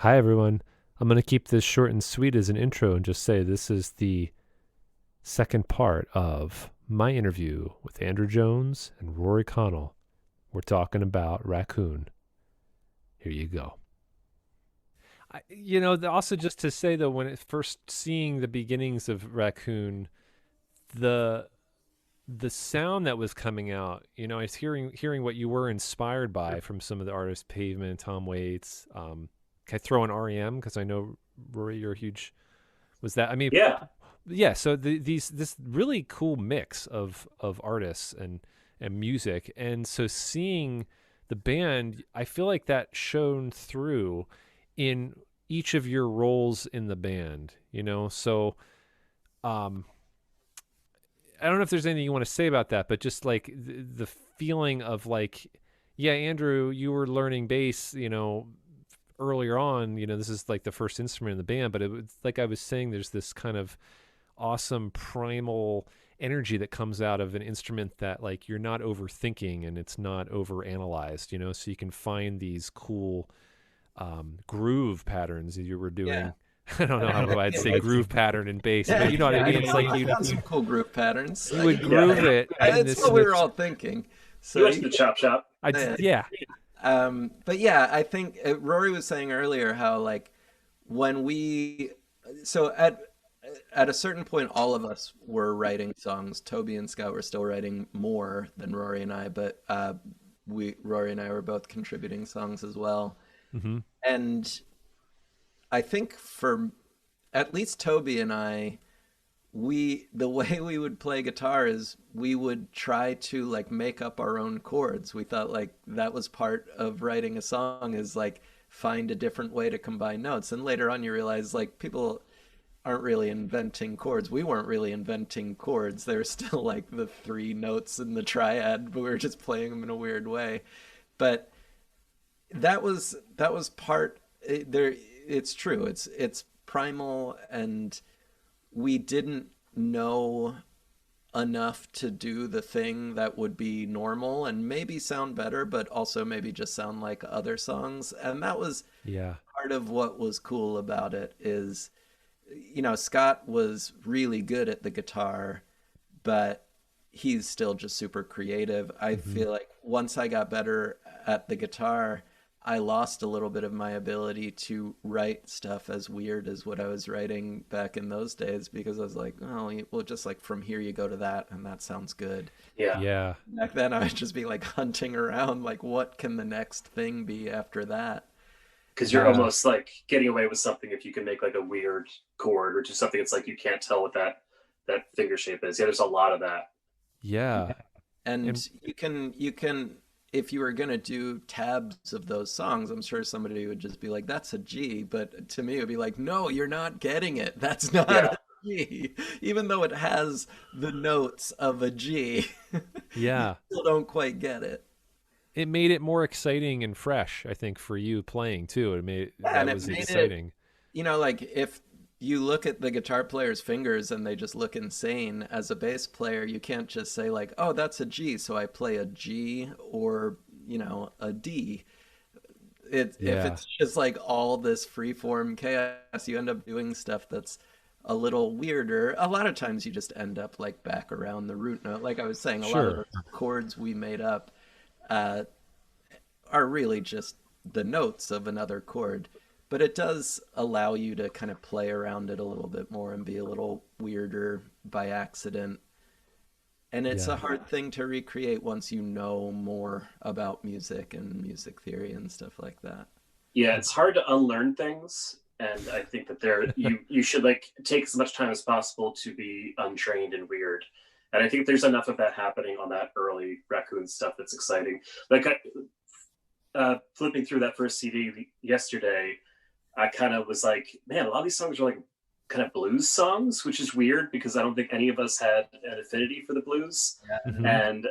Hi, everyone. I'm going to keep this short and sweet as an intro and just say this is the second part of my interview with Andrew Jones and Rory Connell. We're talking about Raccoon. Here you go. Also just to say though, when it first seeing the beginnings of Raccoon, the the sound that was coming out, I was hearing what you were inspired by from some of the artists, Pavement, Tom Waits. Can I throw in REM because I know Rory, you're a huge. Was that? I mean, Yeah. yeah. So this really cool mix of artists and music, and so seeing the band, I feel like that shone through in each of your roles in the band. So um, I don't know if there's anything you want to say about that, but just like the feeling of like, yeah, Andrew, you were learning bass, earlier on. This is like the first instrument in the band, but it was like I was saying, there's this kind of awesome primal energy that comes out of an instrument that like you're not overthinking and it's not over analyzed, so you can find these cool groove patterns that you were Yeah. doing. I don't know how I'd Yeah, say groove pattern in bass, yeah, but you know what I yeah, mean. It's like I found some cool group patterns. you would Yeah, groove it in it's this. what we were all thinking. You So went to you the chop shop. I can, yeah. but yeah, I think Rory was saying earlier how like when we, so at a certain point, all of us were writing songs. Toby and Scott were still writing more than Rory and I, but we Rory and I were both contributing songs as well. Mm-hmm. And I think for at least Toby and I, the way we would play guitar is we would try to like make up our own chords. We thought like that was part of writing a song is like find a different way to combine notes. And later on you realize like people aren't really inventing chords. We weren't really inventing chords. They're still like the three notes in the triad, but we were just playing them in a weird way. But that was part there. It's true. It's primal, and we didn't know enough to do the thing that would be normal and maybe sound better, but also maybe just sound like other songs. And that was Yeah. part of what was cool about it is, Scott was really good at the guitar, but he's still just super creative. I Mm-hmm. feel like once I got better at the guitar, I lost a little bit of my ability to write stuff as weird as what I was writing back in those days because I was like, oh, well, just like from here you go to that, and that sounds good. Yeah. Yeah. Back then, I would just be like hunting around, like, what can the next thing be after that? Because you're Yeah. almost like getting away with something if you can make like a weird chord or just something it's like you can't tell what that finger shape is. Yeah, there's a lot of that. Yeah. And And you can if you were gonna do tabs of those songs, I'm sure somebody would just be like, "That's a G," but to me, it would be like, "No, you're not getting it. That's not Yeah. a G," even though it has the notes of a G. You yeah, still don't quite get it. it made it more exciting and fresh, I think, for you playing too. It made Yeah, and that it was made it, exciting. like if you look at the guitar player's fingers and they just look insane, as a bass player, you can't just say like, "Oh, that's a G, so I play a G or, a D." If Yeah. it's just like all this freeform chaos, you end up doing stuff that's a little weirder. A lot of times you just end up like back around the root note. Like I was saying, a lot of Sure. the chords we made up uh, are really just the notes of another chord. But it does allow you to kind of play around it a little bit more and be a little weirder by accident. And it's a Yeah. hard thing to recreate once you know more about music and music theory and stuff like that. Yeah, it's hard to unlearn things. And I think that you should like take as much time as possible to be untrained and weird. And I think there's enough of that happening on that early Raccoon stuff that's exciting. Like flipping through that first CD yesterday, I kind of was like, man, a lot of these songs are like kind of blues songs, which is weird because I don't think any of us had an affinity for the blues. Hmm. And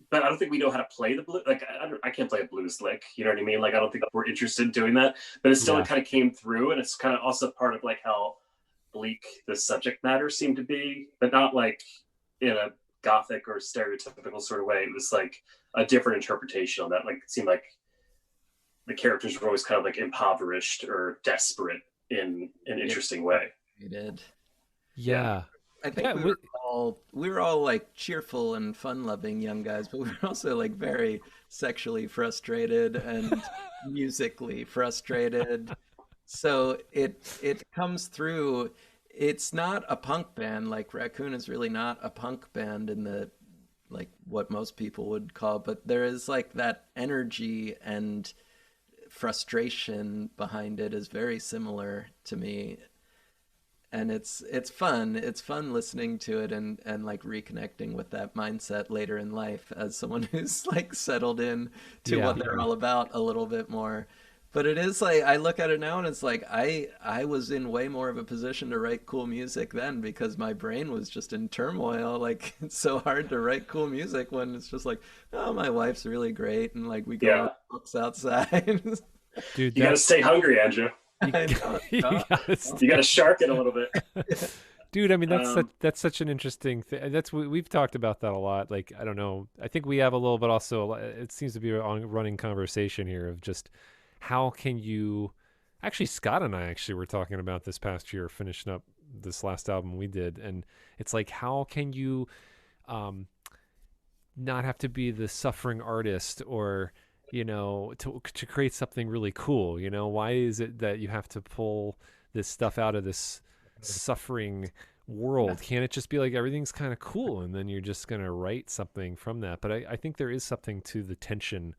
but I don't think we know how to play the blues. Like I can't play a blues lick. You know what I mean? Like I don't think we're interested in doing that. But it still Yeah. kind of came through, and it's kind of also part of like how bleak the subject matter seemed to be, but not like in a gothic or stereotypical sort of way. It was like a different interpretation on that. Like it seemed like the characters were always kind of like impoverished or desperate in an interesting way. We did. Yeah. I think we were all like cheerful and fun-loving young guys, but we were also like very sexually frustrated and musically frustrated. So it comes through. It's not a punk band. Like Raccoon is really not a punk band in the like what most people would call, but there is like that energy and frustration behind it is very similar to me. And it's fun. It's fun listening to it and like reconnecting with that mindset later in life as someone who's like settled in to what they're all about a little bit more. But it is like I look at it now and it's like I was in way more of a position to write cool music then because my brain was just in turmoil. Like it's so hard to write cool music when it's just like, oh, my wife's really great and like we go on walks outside. Dude, you got to stay hungry, Andrew. You gotta shark it a little bit. Dude, I mean that's such an interesting thing. We've talked about that a lot. Like I don't know, I think we have a little bit also. It seems to be a running conversation here of just how can you. Actually, Scott and I actually were talking about this past year, finishing up this last album we did, and it's like how can you, not have to be the suffering artist or to create something really cool. Why is it that you have to pull this stuff out of this suffering world? Can't it just be like everything's kind of cool and then you're just going to write something from that? But I think there is something to the tension,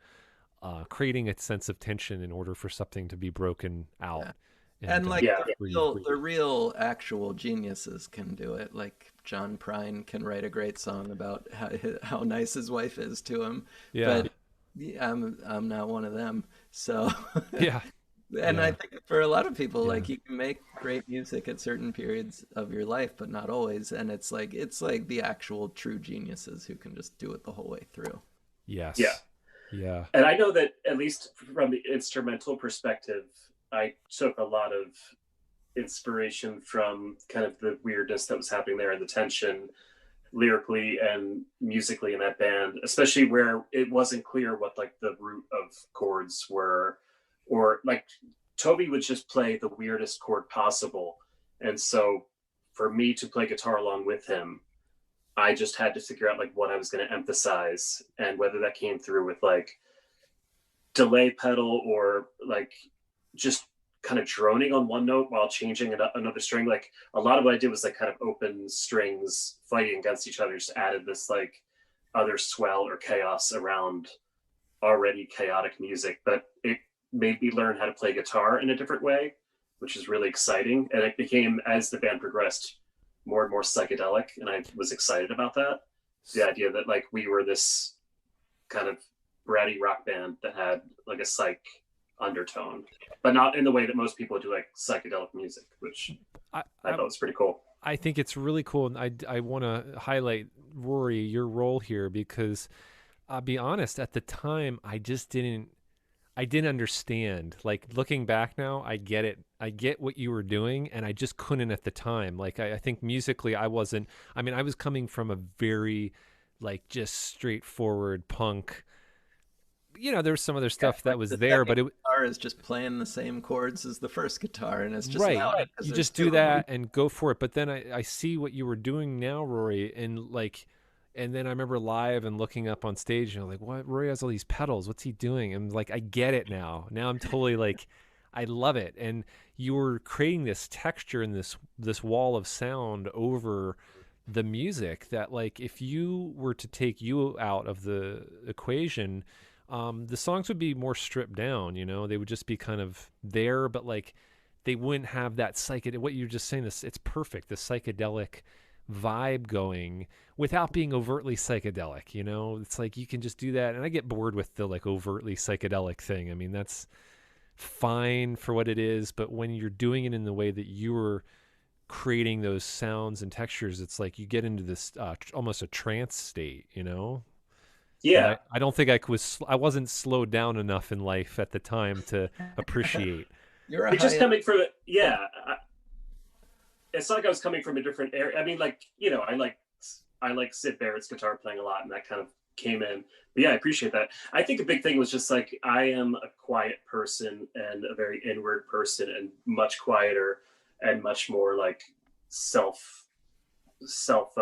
creating a sense of tension in order for something to be broken out. And like the real actual geniuses can do it. Like John Prine can write a great song about how nice his wife is to him. But I'm not one of them. So and I think for a lot of people, like you can make great music at certain periods of your life, but not always. And it's like the actual true geniuses who can just do it the whole way through. Yes. Yeah. And I know that at least from the instrumental perspective, I took a lot of inspiration from kind of the weirdness that was happening there and the tension lyrically and musically in that band, especially where it wasn't clear what like the root of chords were, or like Toby would just play the weirdest chord possible. And so for me to play guitar along with him, I just had to figure out like what I was going to emphasize, and whether that came through with like delay pedal or like just kind of droning on one note while changing another string. Like a lot of what I did was like kind of open strings fighting against each other, just added this like other swell or chaos around already chaotic music. But it made me learn how to play guitar in a different way, which is really exciting. And it became, as the band progressed, more and more psychedelic. And I was excited about that. The idea that like we were this kind of bratty rock band that had like a psych undertone, but not in the way that most people do like psychedelic music, which I thought was pretty cool. I think it's really cool, and I want to highlight, Rory, your role here, because I'll be honest, at the time I didn't understand. Like looking back now, I get it. I get what you were doing, and I just couldn't at the time. Like I think musically I was coming from a very like just straightforward punk. There was some other stuff that was there, but guitar is just playing the same chords as the first guitar, and it's just right. You just do that and go for it. But then I see what you were doing now, Rory, and then I remember live and looking up on stage, and I'm like, "What? Rory has all these pedals. What's he doing?" And like, I get it now. Now I'm totally like, I love it. And you were creating this texture and this wall of sound over the music that, like, if you were to take you out of the equation, the songs would be more stripped down. They would just be kind of there, but like they wouldn't have that psychedelic. What you're just saying, it's perfect. The psychedelic vibe going without being overtly psychedelic. It's like you can just do that, and I get bored with the like overtly psychedelic thing. I mean, that's fine for what it is, but when you're doing it in the way that you were creating those sounds and textures, it's like you get into this almost a trance state. Yeah, I don't think I wasn't slowed down enough in life at the time to appreciate. It's just coming from it. Yeah, it's not like I was coming from a different area. I mean, like I like Sid Barrett's guitar playing a lot, and that kind of came in. But yeah, I appreciate that. I think a big thing was just like, I am a quiet person and a very inward person, and much quieter and much more like self self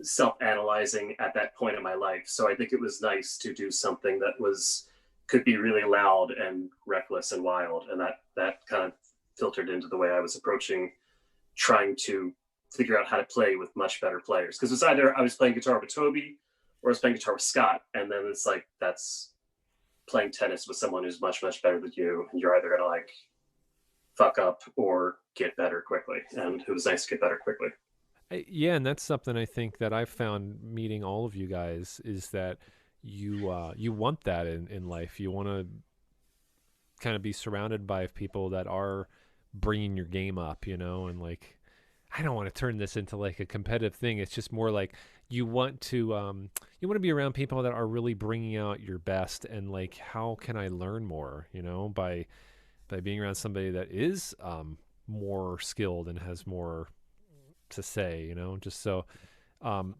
self-analyzing at that point in my life. So I think it was nice to do something that could be really loud and reckless and wild, and that kind of filtered into the way I was approaching trying to figure out how to play with much better players. Because it's either I was playing guitar with Toby or I was playing guitar with Scott, and then it's like that's playing tennis with someone who's much better than you, and you're either gonna like fuck up or get better quickly. And it was nice to get better quickly. Yeah, and that's something I think that I've found meeting all of you guys is that you want that in life. You want to kind of be surrounded by people that are bringing your game up, and like I don't want to turn this into like a competitive thing. It's just more like you want to be around people that are really bringing out your best, and like how can I learn more, by being around somebody that is more skilled and has more to say, just so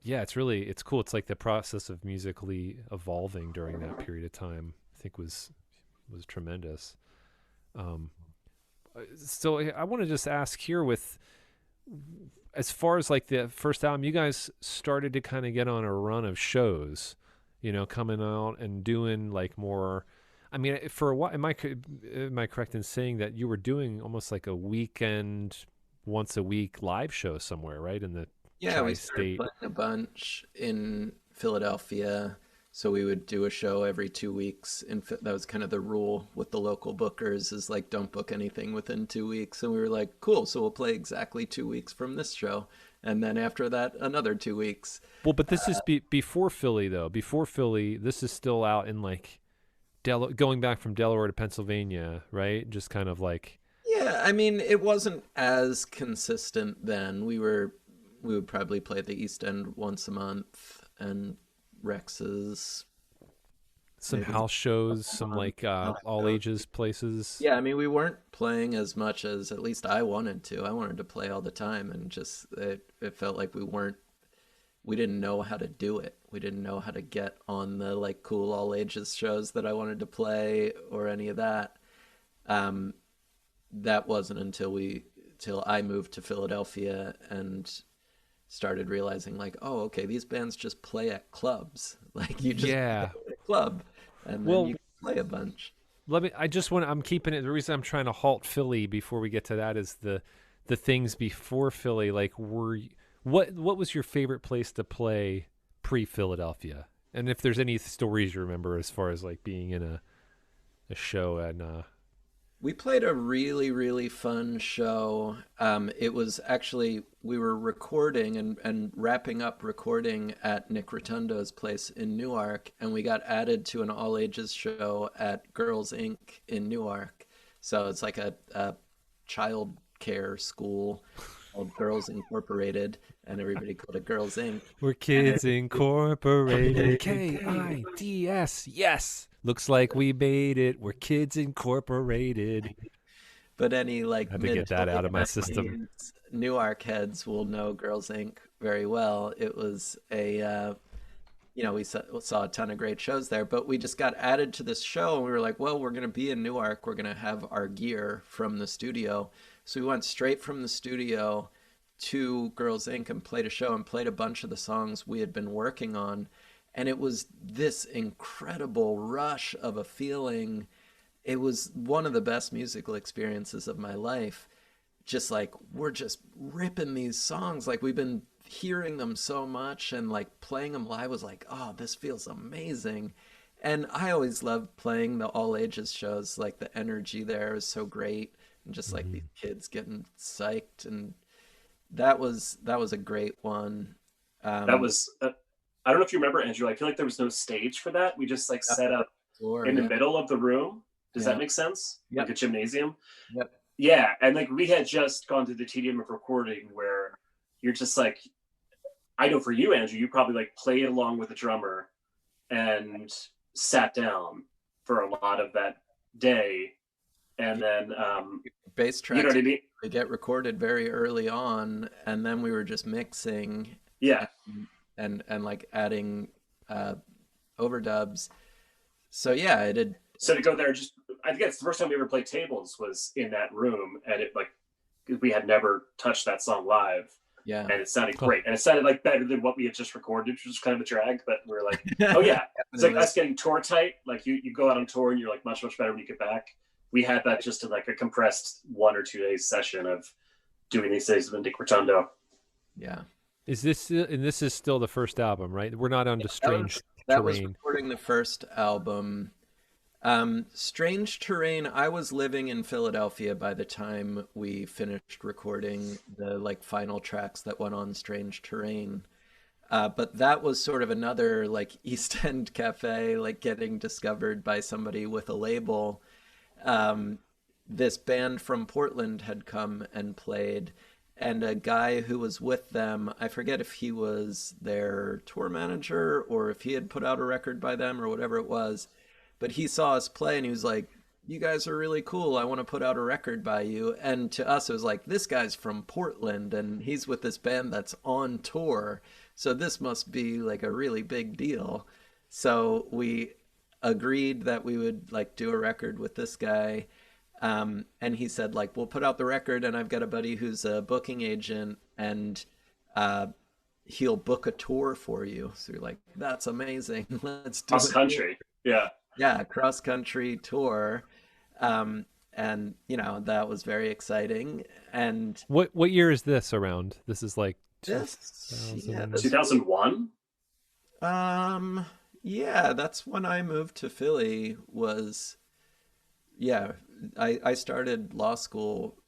yeah, it's cool. It's like the process of musically evolving during that period of time I think was tremendous. So I want to just ask here, with as far as like the first album, you guys started to kind of get on a run of shows, coming out and doing like more. I mean, for a while, am I correct in saying that you were doing almost like a weekend, once a week live show somewhere, right? In the Yeah, we started tri-state. playing a bunch in Philadelphia. So we would do a show every 2 weeks. That was kind of the rule with the local bookers, is like, don't book anything within 2 weeks. And we were like, cool, so we'll play exactly 2 weeks from this show. And then after that, another 2 weeks. Well, but this is before Philly, though. Before Philly, this is still out in like going back from Delaware to Pennsylvania, right? Just kind of like. Yeah, I mean, it wasn't as consistent then. We would probably play at the East End once a month, and Rex's, Some maybe house shows, once a some month. like House all shows. ages places. Yeah, I mean, we weren't playing as much as at least I wanted to. I wanted to play all the time, and just it felt like we didn't know how to do it. We didn't know how to get on the like cool all ages shows that I wanted to play or any of that. Um, that wasn't till I moved to Philadelphia and started realizing like, oh, okay, these bands just play at clubs. Like you just play Yeah. at a club and then Well, you play a bunch. I'm keeping it. The reason I'm trying to halt Philly before we get to that is the things before Philly. Like, what was your favorite place to play pre-Philadelphia? And if there's any stories you remember as far as like being in a show and We played a really, really fun show. It was actually, we were recording and wrapping up recording at Nick Rotundo's place in Newark, and we got added to an all ages show at Girls Inc. in Newark. So it's like a child care school called Girls Incorporated, and everybody called it Girls Inc. we're And Kids Incorporated, KIDS. Yes. Looks like we made it. We're Kids Incorporated. But any like Had to mid get to that out late of my system. 90s Newark heads will know Girls Inc. very well. It was we saw a ton of great shows there, but we just got added to this show and we were like, well, we're going to be in Newark. We're going to have our gear from the studio. So we went straight from the studio to Girls Inc. and played a show and played a bunch of the songs we had been working on. And it was this incredible rush of a feeling. It was one of the best musical experiences of my life. Just like, we're just ripping these songs. Like, we've been hearing them so much, and like playing them live was like, oh, this feels amazing. And I always loved playing the all ages shows. Like, the energy there is so great. And just like these kids getting psyched. And that was a great one. That was I don't know if you remember, Andrew. I feel like there was no stage for that. We just like set up in the Yeah. middle of the room. Does Yeah. that make sense? Yep. Like a gymnasium. Yep. Yeah, and like we had just gone through the tedium of recording where you're just like, I know for you, Andrew, you probably like played along with the drummer and sat down for a lot of that day, and then Bass you know tracks what I mean? they get recorded very early on, and then we were just mixing Yeah. and like adding overdubs. So yeah, it had. So to go there, just I think that's the first time we ever played tables was in that room, and it like we had never touched that song live. Yeah, and it sounded great, and it sounded like better than what we had just recorded, which was kind of a drag. But we're like, oh yeah, it's like us getting tour tight. Like you go out on tour and you're like much better when you get back. We had that just in like a compressed 1 or 2 days session of doing these days of Dick Rotundo. Yeah. Is this and this is still the first album, right? We're not on to Strange that was Terrain. recording the first album. Strange Terrain, I was living in Philadelphia by the time we finished recording the like final tracks that went on Strange Terrain. But that was sort of another like East End cafe, like getting discovered by somebody with a label. This band from Portland had come and played, and a guy who was with them, I forget if he was their tour manager or if he had put out a record by them or whatever it was, but he saw us play and he was like, you guys are really cool. I want to put out a record by you. And to us, it was like, this guy's from Portland and he's with this band that's on tour. So this must be like a really big deal. So we agreed that we would like do a record with this guy. And he said like, we'll put out the record and I've got a buddy who's a booking agent and he'll book a tour for you. So you're like, that's amazing. Let's do Cross country. Yeah. Yeah, cross country tour. And you know, that was very exciting. And what year is this around? This is like 2001. Yeah, that's when I moved to Philly. I started law school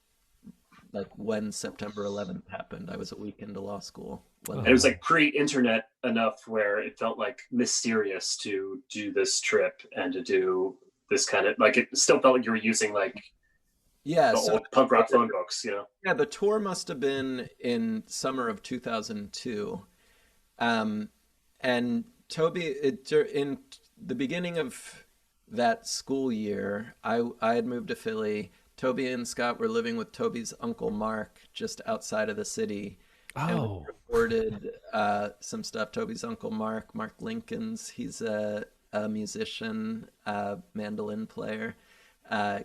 like when September 11th happened. I was a week into law school. And it was like pre-internet enough where it felt like mysterious to do this trip and to do this kind of like, it still felt like you were using like old punk rock phone books, you know? Yeah, the tour must have been in summer of 2002. And Toby, in the beginning of that school year, I had moved to Philly. Toby and Scott were living with Toby's uncle Mark just outside of the city. And we recorded some stuff. Toby's uncle Mark Lincoln's, he's a musician, mandolin player,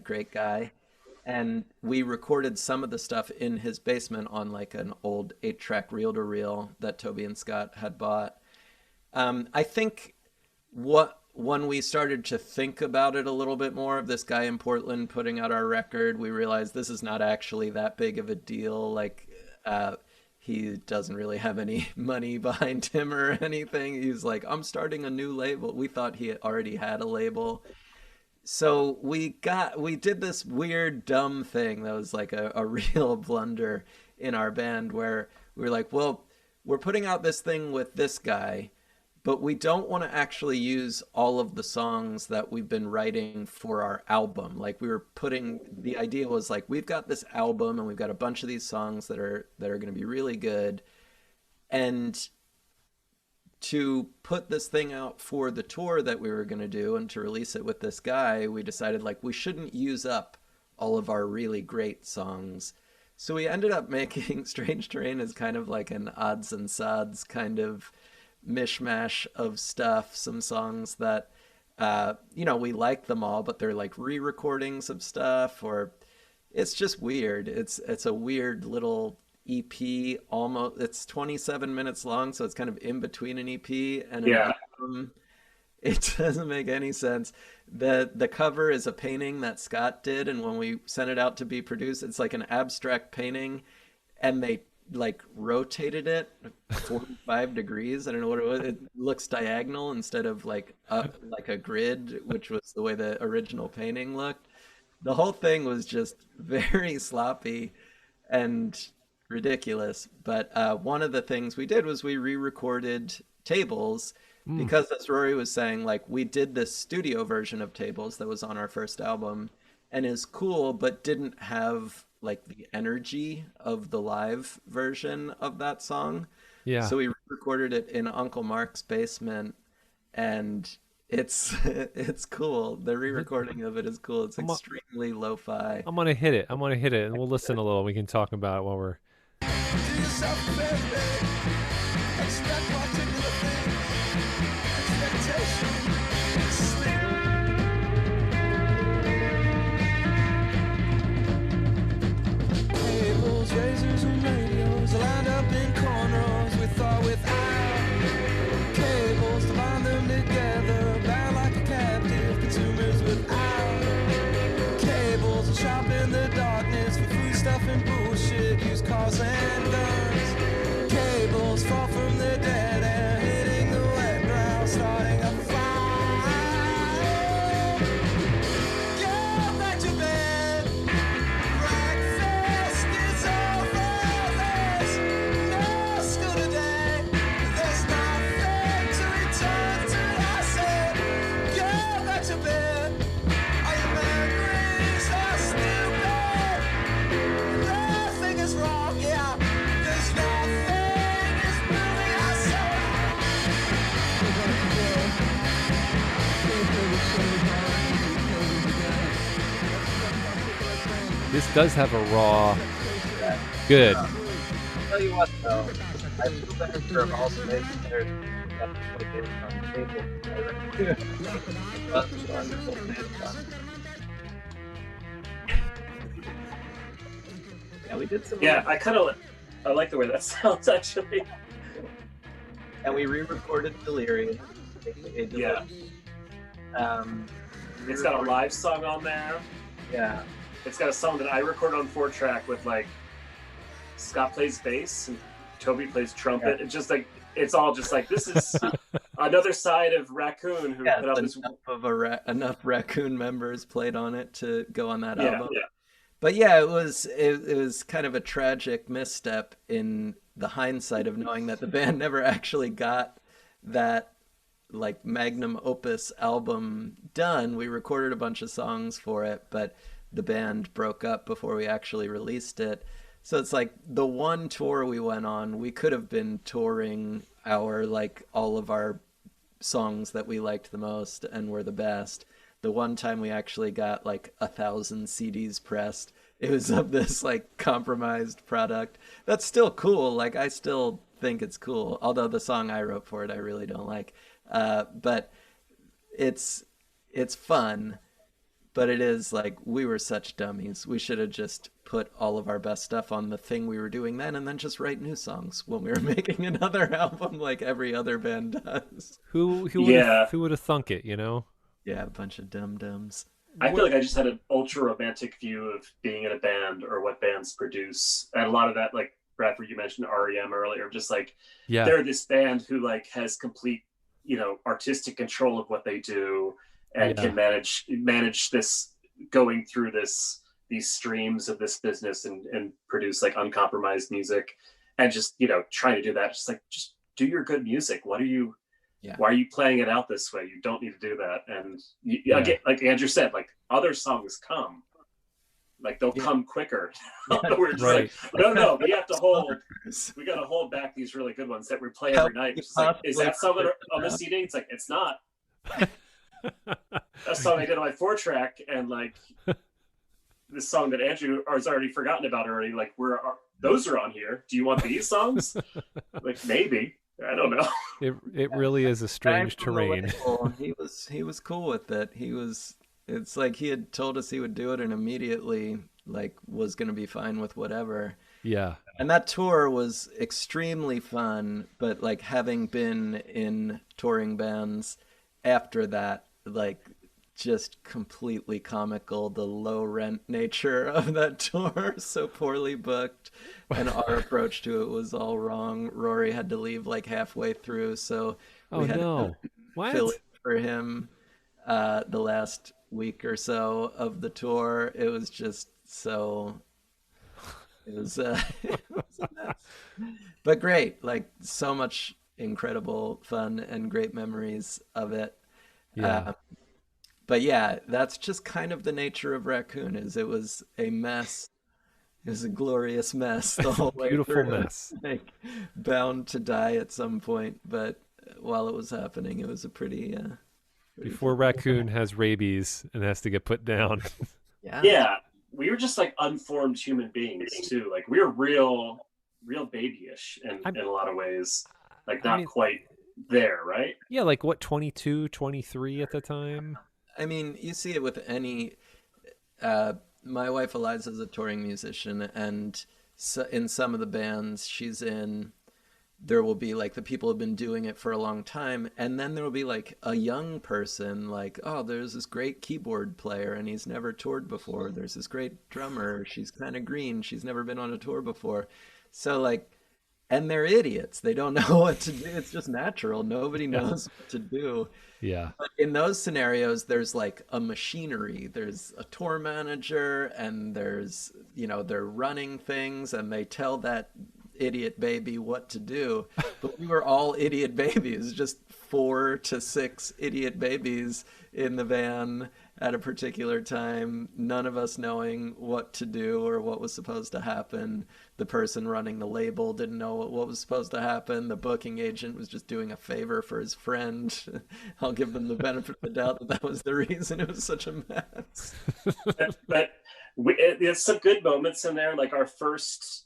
great guy. And we recorded some of the stuff in his basement on like an old 8-track reel-to-reel that Toby and Scott had bought. I think when we started to think about it a little bit more, of this guy in Portland putting out our record, we realized this is not actually that big of a deal. Like, he doesn't really have any money behind him or anything. He's like, I'm starting a new label. We thought he already had a label. So we did this weird, dumb thing that was like a real blunder in our band, where we were like, well, we're putting out this thing with this guy, but we don't want to actually use all of the songs that we've been writing for our album. Like the idea was like, we've got this album and we've got a bunch of these songs that are going to be really good. And to put this thing out for the tour that we were going to do and to release it with this guy, we decided like we shouldn't use up all of our really great songs. So we ended up making Strange Terrain as kind of like an odds and sods kind of mishmash of stuff. Some songs that we like them all, but they're like re-recordings of stuff, or it's just weird. It's a weird little EP. Almost, it's 27 minutes long, so it's kind of in between an EP and an album. It doesn't make any sense. The cover is a painting that Scott did, and when we sent it out to be produced, it's like an abstract painting, and they like rotated it 45 degrees. I don't know what it was. It looks diagonal instead of like a grid, which was the way the original painting looked. The whole thing was just very sloppy and ridiculous. But one of the things we did was we re-recorded Tables, because as Rory was saying, like, we did this studio version of Tables that was on our first album and is cool, but didn't have like the energy of the live version of that song. Yeah. So we recorded it in Uncle Mark's basement, and it's cool. The re-recording of it is cool. It's extremely lo-fi. I'm gonna hit it, and we'll listen a little. We can talk about it while we're. This does have a raw. Good. I'll tell you what, though, I feel bad for all space players that play games on table. That's wonderful dance. Yeah, we did some. Yeah, I like the way that sounds actually. And we re-recorded Delirium. Yeah. It's got a live song on there. Yeah. It's got a song that I recorded on 4-track with like Scott plays bass and Toby plays trumpet. Yeah. It's just like it's all just like this is another side of Raccoon who put up this. Enough Raccoon members played on it to go on that album. Yeah. But yeah, it was kind of a tragic misstep in the hindsight of knowing that the band never actually got that like magnum opus album done. We recorded a bunch of songs for it, but the band broke up before we actually released it. So it's like the one tour we went on, we could have been touring all of our songs that we liked the most and were the best. The one time we actually got like 1,000 CDs pressed, it was of this like compromised product. That's still cool. Like I still think it's cool. Although the song I wrote for it, I really don't like. But it's fun. But it is like we were such dummies. We should have just put all of our best stuff on the thing we were doing then and then just write new songs when we were making another album like every other band does. Who would have thunk it, you know? Yeah, a bunch of dum-dums. I feel like I just had an ultra romantic view of being in a band or what bands produce. And a lot of that, like Bradford, you mentioned REM earlier, just like they're this band who like has complete, artistic control of what they do and can manage this going through these streams of this business and produce like uncompromised music and just, trying to do that. Just do your good music. Why are you playing it out this way? You don't need to do that. And again, like Andrew said, like other songs come, like they'll come quicker. We're just like, no, we have to we got to hold back these really good ones that we play every night. It's like, is that someone on the CD? It's like, it's not. That song I did on my 4-track, and like this song that Andrew has already forgotten about already. Like those are on here. Do you want these songs? Like maybe. I don't know. It really is a strange terrain. He was cool with it. It's like he had told us he would do it and immediately like was going to be fine with whatever. Yeah. And that tour was extremely fun, but like having been in touring bands after that, like just completely comical, the low rent nature of that tour, so poorly booked, and our approach to it was all wrong. Rory had to leave like halfway through, so we had to fill it for him the last week or so of the tour. It was just so it was a mess. But great, like so much incredible fun and great memories of it. But yeah, that's just kind of the nature of Raccoon. It was a mess. It was a glorious mess the whole way Beautiful through. mess. Like, bound to die at some point, but while it was happening, it was a pretty Before Raccoon has rabies and has to get put down. Yeah, we were just like unformed human beings too. Like we were real babyish in a lot of ways. Like not quite there, right? Yeah, like what, 22, 23 at the time? I mean, you see it with any. My wife Eliza's a touring musician, and so in some of the bands she's in, there will be like the people who've been doing it for a long time, and then there will be like a young person, like, oh, there's this great keyboard player, and he's never toured before. There's this great drummer. She's kind of green. She's never been on a tour before. So like, and they're idiots. They don't know what to do. It's just natural. Nobody knows what to do. Yeah. But in those scenarios, there's like a machinery. There's a tour manager, and there's, they're running things, and they tell that idiot baby what to do. But we were all idiot babies, just 4 to 6 idiot babies in the van at a particular time, none of us knowing what to do or what was supposed to happen. The person running the label didn't know what was supposed to happen. The booking agent was just doing a favor for his friend. I'll give them the benefit of the doubt that was the reason it was such a mess. But It's some good moments in there. Like our first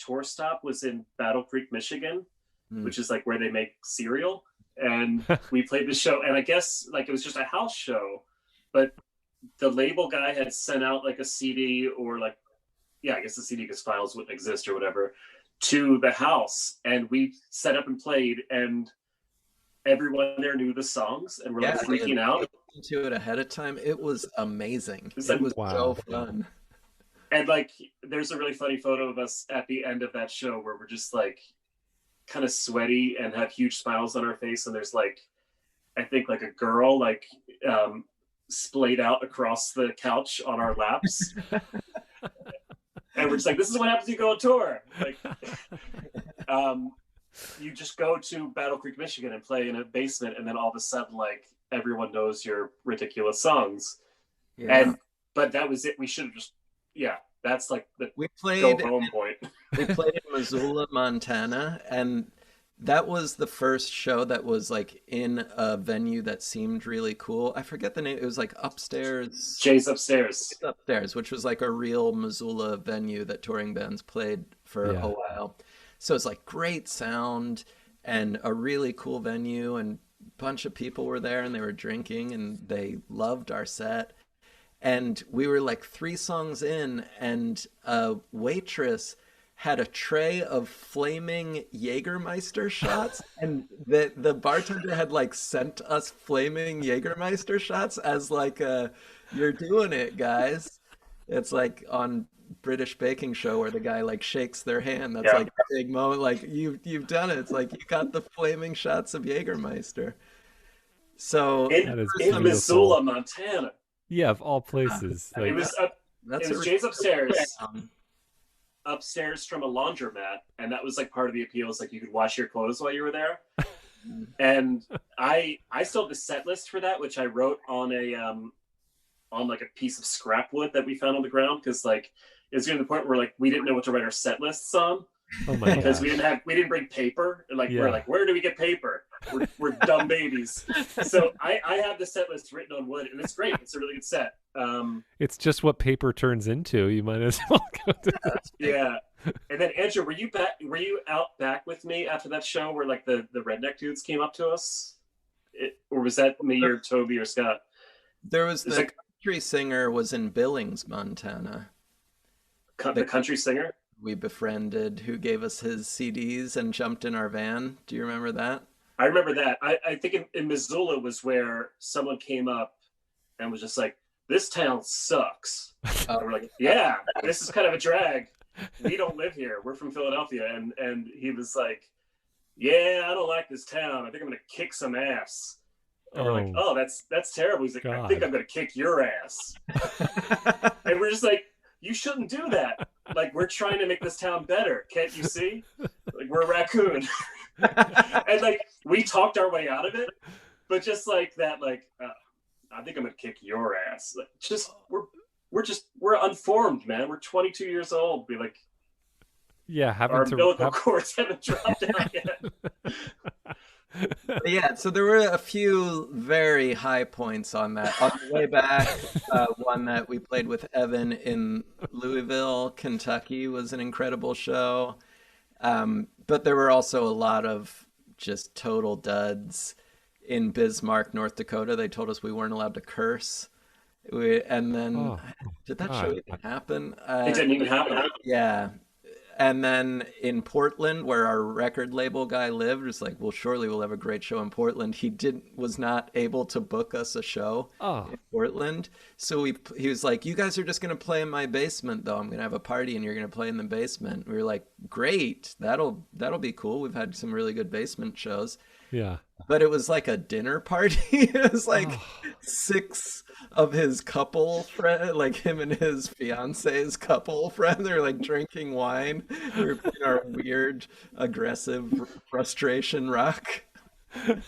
tour stop was in Battle Creek, Michigan, which is like where they make cereal. And we played the show, and I guess like it was just a house show, but the label guy had sent out like a CD, or like, yeah, I guess the CD because files wouldn't exist or whatever, to the house, and we set up and played, and everyone there knew the songs, and we're like freaking out to it ahead of time. It was amazing. It was so fun. And like, there's a really funny photo of us at the end of that show where we're just like kind of sweaty and have huge smiles on our face, and there's like, I think like a girl like splayed out across the couch on our laps. And we're just like, this is what happens when you go on tour. Like, you just go to Battle Creek, Michigan and play in a basement, and then all of a sudden like everyone knows your ridiculous songs. But that was it. We should have just, that's like the go home point. We played in Missoula, Montana, and that was the first show that was like in a venue that seemed really cool. I forget the name. It was like Upstairs. Jay's Upstairs. Upstairs, which was like a real Missoula venue that touring bands played for a while. So it's like great sound and a really cool venue, and a bunch of people were there and they were drinking and they loved our set. And we were like 3 songs in, and a waitress had a tray of flaming Jägermeister shots, and the bartender had like sent us flaming Jägermeister shots as like you're doing it, guys. It's like on British baking show where the guy like shakes their hand. That's like a big moment. Like you've done it. It's like you got the flaming shots of Jägermeister. So in Missoula, Montana. Yeah, of all places. Like, it was Jay's Upstairs. Upstairs from a laundromat, and that was like part of the appeal. Is like you could wash your clothes while you were there. And I still have the set list for that, which I wrote on like a piece of scrap wood that we found on the ground, because like it's getting to the point where like we didn't know what to write our set lists on. Oh my because we didn't bring paper, and like we're like, where do we get paper? We're dumb babies. So I have the set list written on wood, and it's great. It's a really good set. It's just what paper turns into. You might as well go to that. And then Andrew, were you out back with me after that show where like the redneck dudes came up to us, or was that me or Toby or Scott? There was the country singer was in Billings, Montana. The country singer we befriended, who gave us his CDs and jumped in our van. Do you remember that? I remember that. I think in Missoula was where someone came up and was just like, this town sucks. We're like, yeah, this is kind of a drag. We don't live here. We're from Philadelphia. And he was like, yeah, I don't like this town. I think I'm going to kick some ass. And we're like, oh, that's terrible. He's like, God. I think I'm going to kick your ass. And we're just like, you shouldn't do that. Like, we're trying to make this town better. Can't you see? Like, we're a Raccoon. And like, we talked our way out of it, but just like that, like, I think I'm gonna kick your ass. Like, just we're unformed, man. We're 22 years old. Be like, our umbilical cords haven't dropped out yet. Yeah, so there were a few very high points on that. On the way back, one that we played with Evan in Louisville, Kentucky was an incredible show. But there were also a lot of just total duds. In Bismarck, North Dakota, they told us we weren't allowed to curse. Did that show even happen? It didn't even happen. Yeah. And then in Portland, where our record label guy lived, it was like, well, surely we'll have a great show in Portland. He was not able to book us a show in Portland. So he was like, you guys are just going to play in my basement, though. I'm going to have a party and you're going to play in the basement. We were like, great. That'll be cool. We've had some really good basement shows. Yeah. But it was like a dinner party. It was like 6 of his couple friend, like him and his fiance's couple friend. They're like drinking wine. We were playing our weird, aggressive frustration rock. And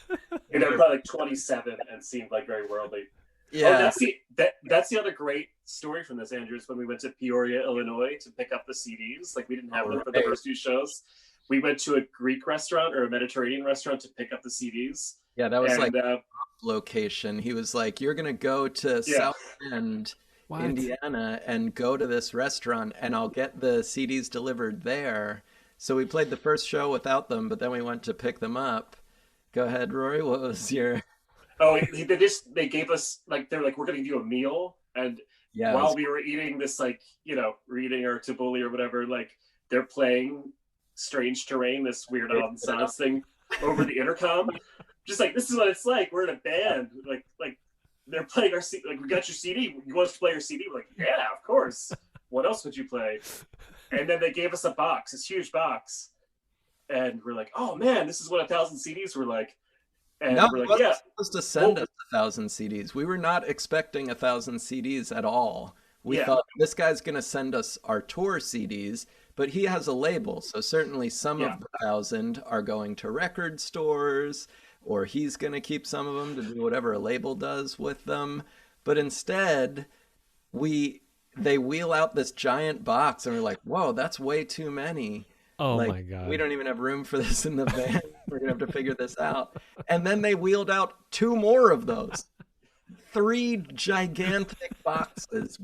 they were probably like 27 and seemed like very worldly. Yeah. That's the other great story from this, Andrew, is when we went to Peoria, Illinois to pick up the CDs. Like, we didn't have them for the first 2 shows. We went to a Greek restaurant or a Mediterranean restaurant to pick up the CDs. Yeah, that was like a location. He was like, you're going to go to South Bend What? Indiana, and go to this restaurant, and I'll get the CDs delivered there. So we played the first show without them, but then we went to pick them up. Go ahead, Rory. What was your? Oh, they gave us like they're like we're gonna give you a meal, and Yeah, it while was we were eating this, like reading or tabbouleh or whatever, like they're playing Strange Terrain, this weird odd science thing over the intercom. Just like this is what it's like. We're in a band. Like they're playing our CD. Like we got your CD. You want us to play your CD? We're like, yeah, of course. What else would you play? And then they gave us a box, this huge box, and we're like, oh man, this is what 1,000 CDs were like. And no, we're it like, wasn't yeah. supposed to send us 1,000 CDs. We were not expecting 1,000 CDs at all. We Yeah. thought this guy's going to send us our tour CDs, but he has a label, so certainly some Yeah. of the 1,000 are going to record stores, or he's going to keep some of them to do whatever a label does with them. But instead, we they wheel out this giant box, and we're like, whoa, that's way too many. Oh Like, my God. we don't even have room for this in the van. We're gonna have to figure this out. And then they wheeled out two more of those. Three gigantic boxes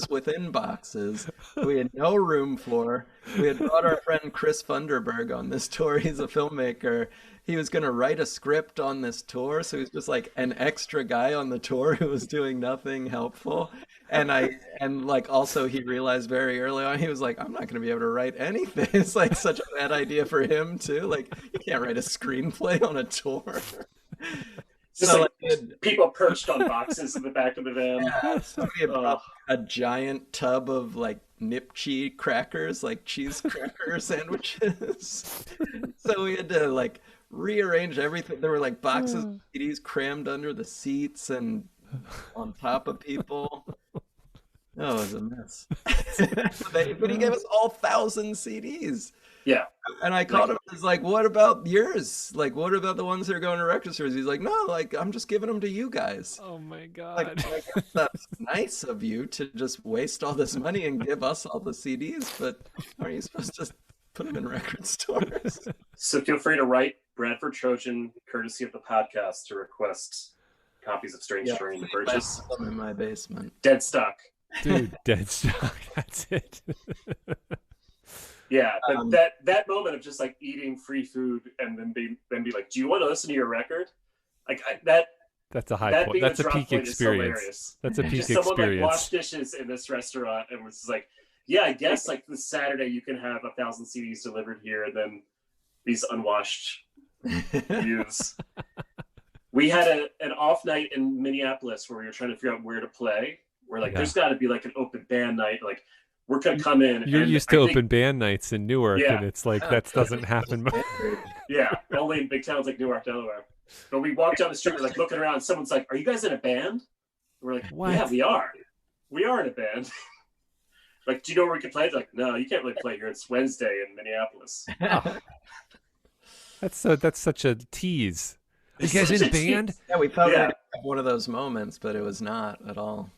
within boxes. We had no room for. We had brought our friend Chris Funderburg on this tour. He's a filmmaker. He was going to write a script on this tour, so he was just like an extra guy on the tour who was doing nothing helpful. And like also he realized very early on, he was like, I'm not going to be able to write anything. It's like such a bad idea for him too. Like you can't write a screenplay on a tour. Just So, like people perched on boxes in the back of the van. yeah, somebody had brought a giant tub of like nip cheese crackers, like cheese cracker sandwiches. So we had to like rearrange everything. There were like boxes of CDs crammed under the seats and on top of people. Oh, it was a mess. But he gave us all 1,000 CDs. Yeah. And I called him. I was like, "What about yours? Like, what about the ones that are going to record stores?" He's like, "No, like I'm just giving them to you guys." Oh my God. Like that's nice of you to just waste all this money and give us all the CDs, but aren't you supposed to put them in record stores? So feel free to write Bradford Trojan, courtesy of the podcast, to request copies of Strange Terrain to purchase. Them in my basement. Dead stock. Dude, dead stock. That's it. Yeah, that moment of just like eating free food and then be like, do you want to listen to your record? Like That's a high point. That's a peak experience. That's a peak just someone experience. like washed dishes in this restaurant and was like, yeah, I guess like this Saturday you can have 1,000 CDs delivered here, and then these unwashed youths. We had an off night in Minneapolis where we were trying to figure out where to play. We're like, there's got to be like an open band night. Like, we're going to come in. You're used to open band nights in Newark, and it's like, that doesn't happen. Yeah, only in big towns like Newark, Delaware. But we walked down the street, we're like looking around, and someone's like, are you guys in a band? And we're like, What? Yeah, we are. We are in a band. Like, do you know where we can play? They're like, no, you can't really play here. It's Wednesday in Minneapolis. Oh. That's such a tease. You guys in a band? Yeah, we thought we'd have one of those moments, but it was not at all.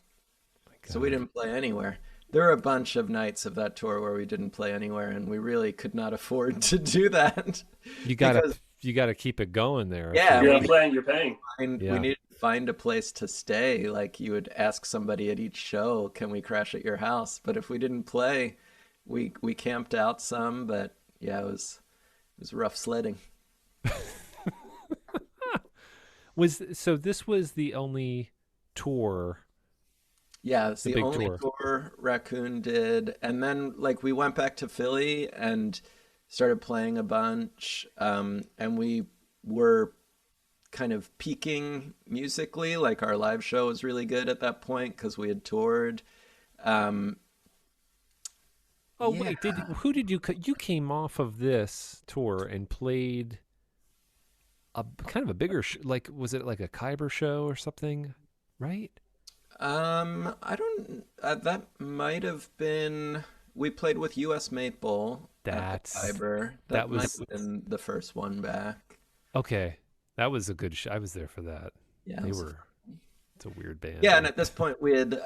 So we didn't play anywhere. There were a bunch of nights of that tour where we didn't play anywhere, and we really could not afford to do that. You gotta keep it going there. Yeah, you're not playing, you're paying. We needed to find a place to stay. Like you would ask somebody at each show, "Can we crash at your house?" But if we didn't play, we camped out some. But yeah, it was rough sledding. So this was the only tour. Yeah, it's the only tour. tour Raccoon did. And then like we went back to Philly and started playing a bunch. And we were kind of peaking musically. Like our live show was really good at that point because we had toured. Wait, who did you came off of this tour and played a kind of a bigger like, was it like a Khyber show or something, right? I don't. That might have been. We played with U.S. Maple. At Khyber. That might have been the first one back. Okay, that was a good show. I was there for that. Yeah, it's a weird band. Yeah, and at this point we had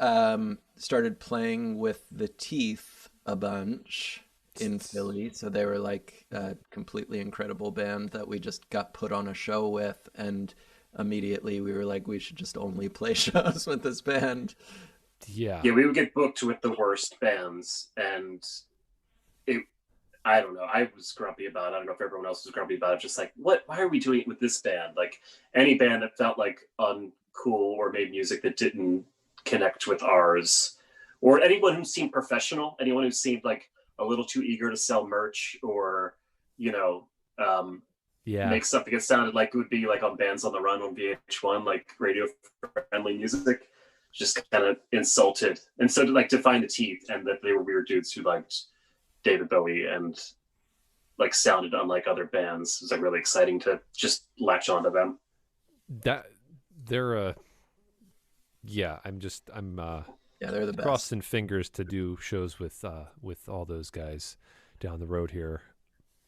started playing with the Teeth a bunch in Philly, so they were like a completely incredible band that we just got put on a show with, and immediately we were like, we should just only play shows with this band. Yeah. Yeah, we would get booked with the worst bands, and I don't know. I was grumpy about it. I don't know if everyone else was grumpy about it. Just like, what? Why are we doing it with this band? Like, any band that felt like uncool or made music that didn't connect with ours, or anyone who seemed professional, anyone who seemed like a little too eager to sell merch, or make something that sounded like it would be like on Bands on the Run on VH1, like radio friendly music, just kind of insulted. And so to find the teeth, and that they were weird dudes who liked David Bowie and like sounded unlike other bands. It was like really exciting to just latch onto them. That they're I'm they're the best. Crossing fingers to do shows with all those guys down the road here,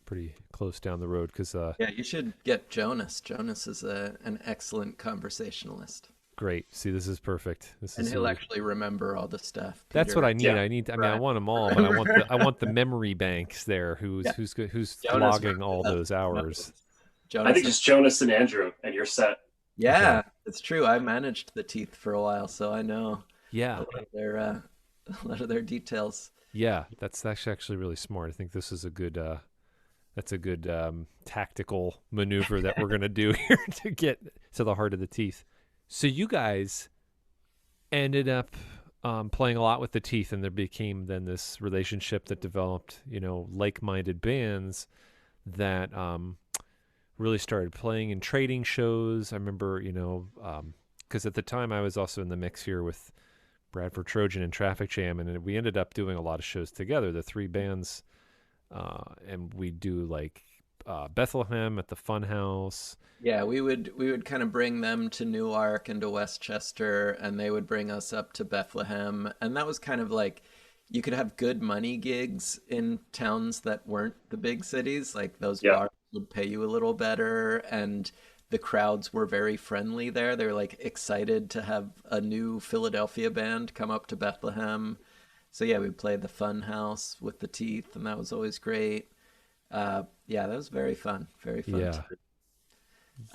pretty close down the road. Because you should get Jonas. Jonas is an excellent conversationalist. Great. See, this is perfect. He'll actually remember all the stuff. That's what I need. I want them all, but I want the memory banks there. Who's logging all those hours? Jonas, I think just Jonas and Andrew, and you're set. Yeah, okay. It's true. I managed the teeth for a while, so I know. Yeah, a lot of their details. Yeah, that's actually really smart. I think this is a good. That's a good tactical maneuver that we're gonna do here to get to the heart of the teeth. So you guys ended up playing a lot with the Teeth, and there became then this relationship that developed, like-minded bands that really started playing and trading shows. I remember, because at the time I was also in the mix here with Bradford Trojan and Traffic Jam, and we ended up doing a lot of shows together, the three bands, and we do like Bethlehem at the Funhouse. Yeah, we would kind of bring them to Newark and to Westchester, and they would bring us up to Bethlehem. And that was kind of like, you could have good money gigs in towns that weren't the big cities. Like those bars would pay you a little better, and the crowds were very friendly there. They were like excited to have a new Philadelphia band come up to Bethlehem. So yeah, we played the Funhouse with the Teeth, and that was always great. That was very fun. Very fun. Yeah.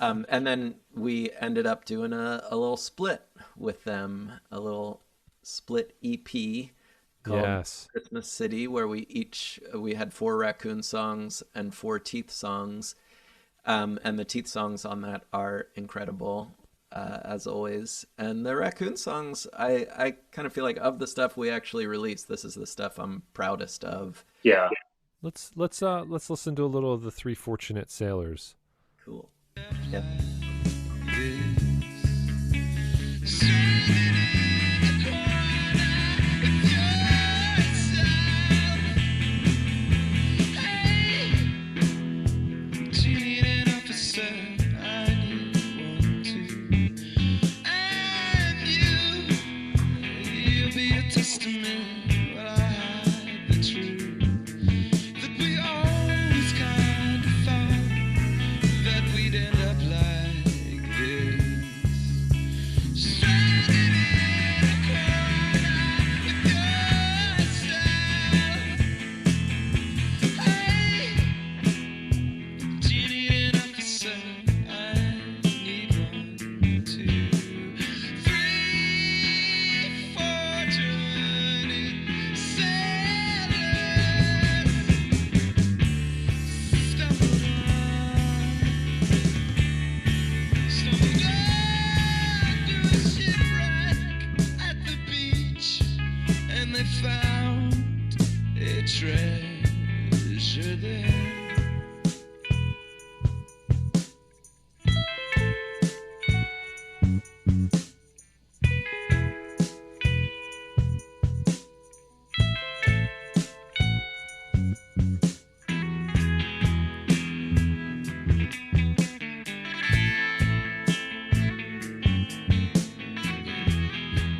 And then we ended up doing a little split with them, a little split EP called Christmas City, where we had 4 Raccoon songs and 4 Teeth songs. And the Teeth songs on that are incredible, as always. And the Raccoon songs, I kind of feel like of the stuff we actually released, this is the stuff I'm proudest of. Yeah. Let's listen to a little of the Three Fortunate Sailors. Cool. Yep.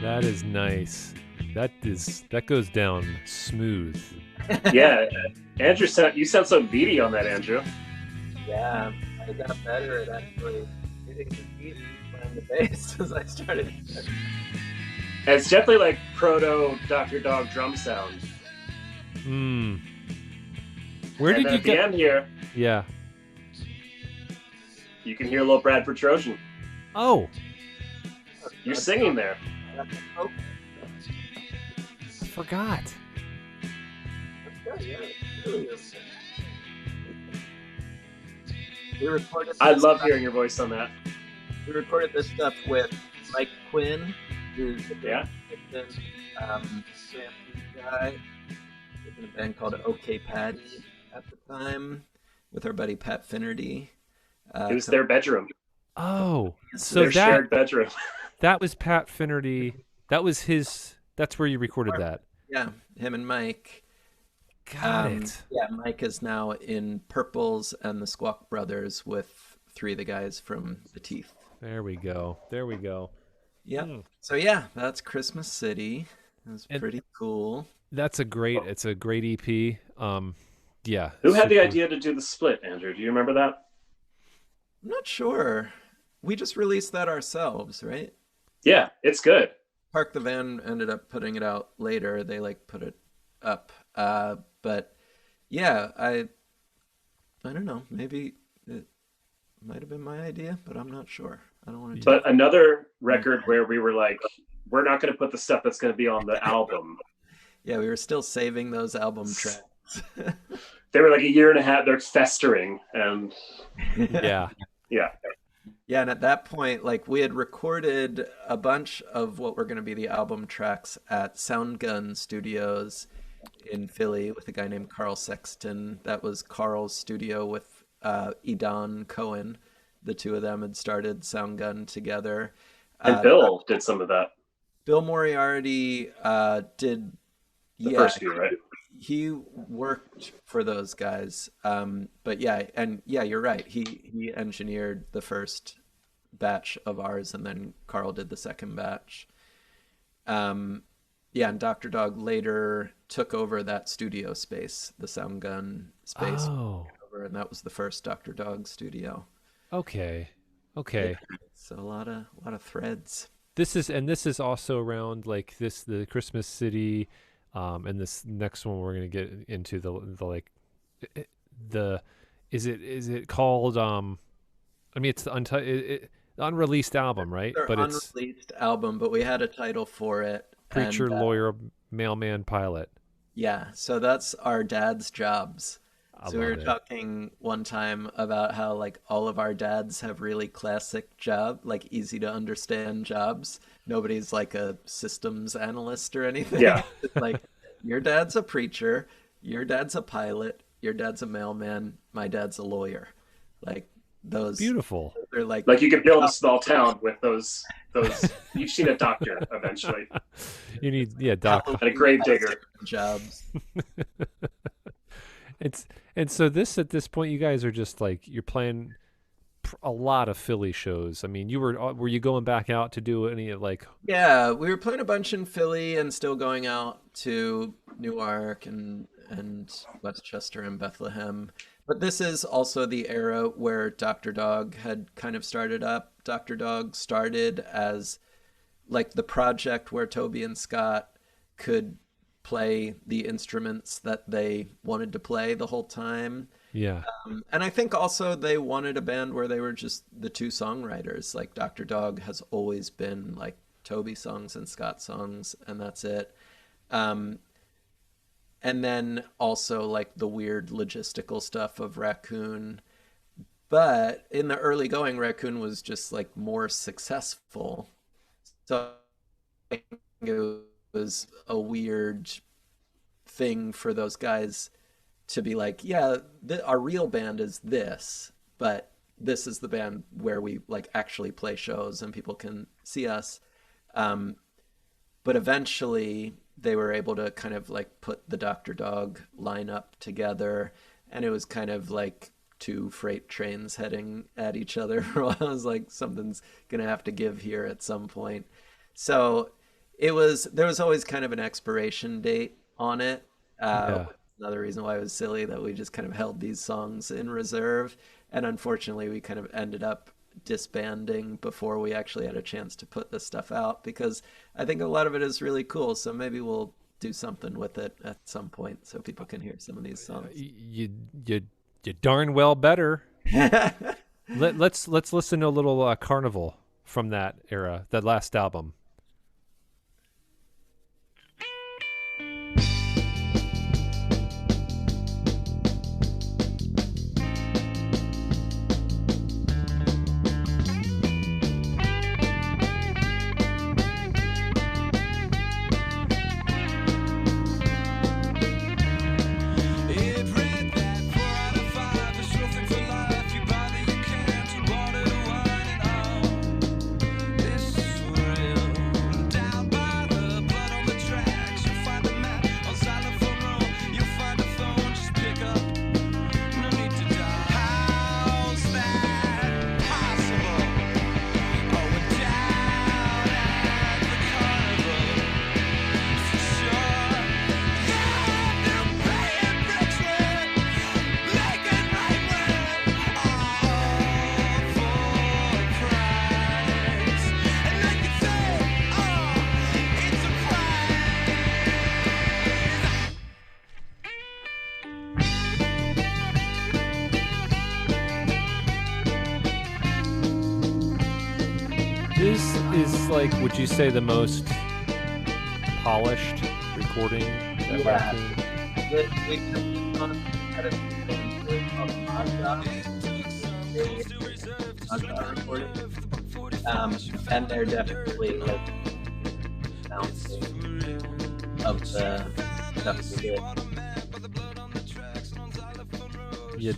That is nice. That goes down smooth. Yeah, Andrew, you sound so beady on that, Andrew. Yeah, I got better at actually hitting the beat playing the bass as I started. It's definitely like proto Dr. Dog drum sound. Where did you get the end here? Yeah. You can hear a little Bradford Trojan. Oh. You're singing there. forgot. That's good, yeah, it really is. We recorded I this love stuff- hearing your voice on that. We recorded this stuff with Mike Quinn, who's the Yeah. guy. He was in a band called OK Patty at the time with our buddy Pat Finnerty. It was their bedroom. Oh, so Their shared bedroom. that was Pat Finnerty. That was his. That's where you recorded that. Yeah, him and Mike. Got it. Yeah, Mike is now in Purples and the Squawk Brothers with 3 of the guys from The Teeth. There we go. Yeah. So yeah, that's Christmas City. It was pretty cool. It's a great EP. Yeah. Who had the super- idea to do the split, Andrew? Do you remember that? I'm not sure. We just released that ourselves, right? Yeah, it's good. Park the Van ended up putting it out later. They put it up. But yeah, I don't know. Maybe it might have been my idea, but I'm not sure. I don't want to. But another record where we were like, we're not going to put the stuff that's going to be on the album. Yeah, we were still saving those album tracks. They were like a year and a half. They're festering, and Yeah. yeah. Yeah, and at that point, we had recorded a bunch of what were going to be the album tracks at Soundgun Studios in Philly with a guy named Carl Sexton. That was Carl's studio with Edon Cohen. The 2 of them had started Soundgun together. And Bill did some of that. Bill Moriarty did The first few, right? He worked for those guys. But yeah, and yeah, you're right. He engineered the first batch of ours, and then Carl did the second batch. Yeah, and Dr. Dog later took over that studio space, the Soundgun space. Oh. And that was the first Dr. Dog studio. Okay. So a lot of threads. This is also around the Christmas City, and this next one we're gonna get into is it called I mean it's the unreleased album, right? But it's unreleased album, but we had a title for it. Preacher, Lawyer, Mailman, Pilot. Yeah, so that's our dad's jobs. I So we were love it. talking one time about how all of our dads have really classic job, easy to understand jobs. Nobody's a systems analyst or anything. Yeah. It's your dad's a preacher, your dad's a pilot, your dad's a mailman, my dad's a lawyer. Those Beautiful. they're You could build a small town with those. You've seen a doctor eventually, You need doc. and a grave digger. jobs. And so at this point you guys are just you're playing a lot of Philly shows. I mean, were you going back out to do any of Yeah, we were playing a bunch in Philly and still going out to Newark and Westchester and Bethlehem. But this is also the era where Dr. Dog had kind of started up. Dr. Dog started as the project where Toby and Scott could play the instruments that they wanted to play the whole time. Yeah. And I think also they wanted a band where they were just the 2 songwriters. Dr. Dog has always been Toby songs and Scott songs, and that's it. And then also the weird logistical stuff of Raccoon. But in the early going, Raccoon was just more successful. So I think it was a weird thing for those guys to be our real band is this, but this is the band where we actually play shows and people can see us. But eventually they were able to kind of put the Dr. Dog lineup together, and it was kind of 2 freight trains heading at each other. I was something's gonna have to give here at some point. So there was always kind of an expiration date on it. Another reason why it was silly that we just kind of held these songs in reserve, and unfortunately we kind of ended up disbanding before we actually had a chance to put this stuff out, because I think a lot of it is really cool. So maybe we'll do something with it at some point so people can hear some of these songs. You darn well better. Let's listen to a little Carnival from that era, that last album. was like, would you say, the most polished recording at Raccoon? We took on at a called Magda recording. And they're definitely like sounding of the stuff we did. Yeah,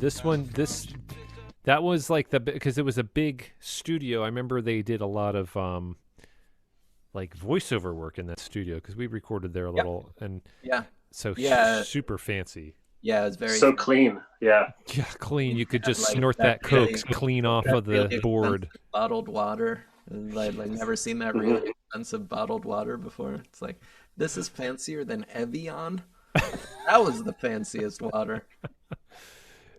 that was like because it was a big studio. I remember they did a lot of like voiceover work in that studio because we recorded there a little, and super fancy. Yeah, it was very so clean. Yeah, clean. You could just like snort that coke clean off of the really board. Bottled water. Like never seen that really expensive bottled water before. It's like, this is fancier than Evian. That was the fanciest water.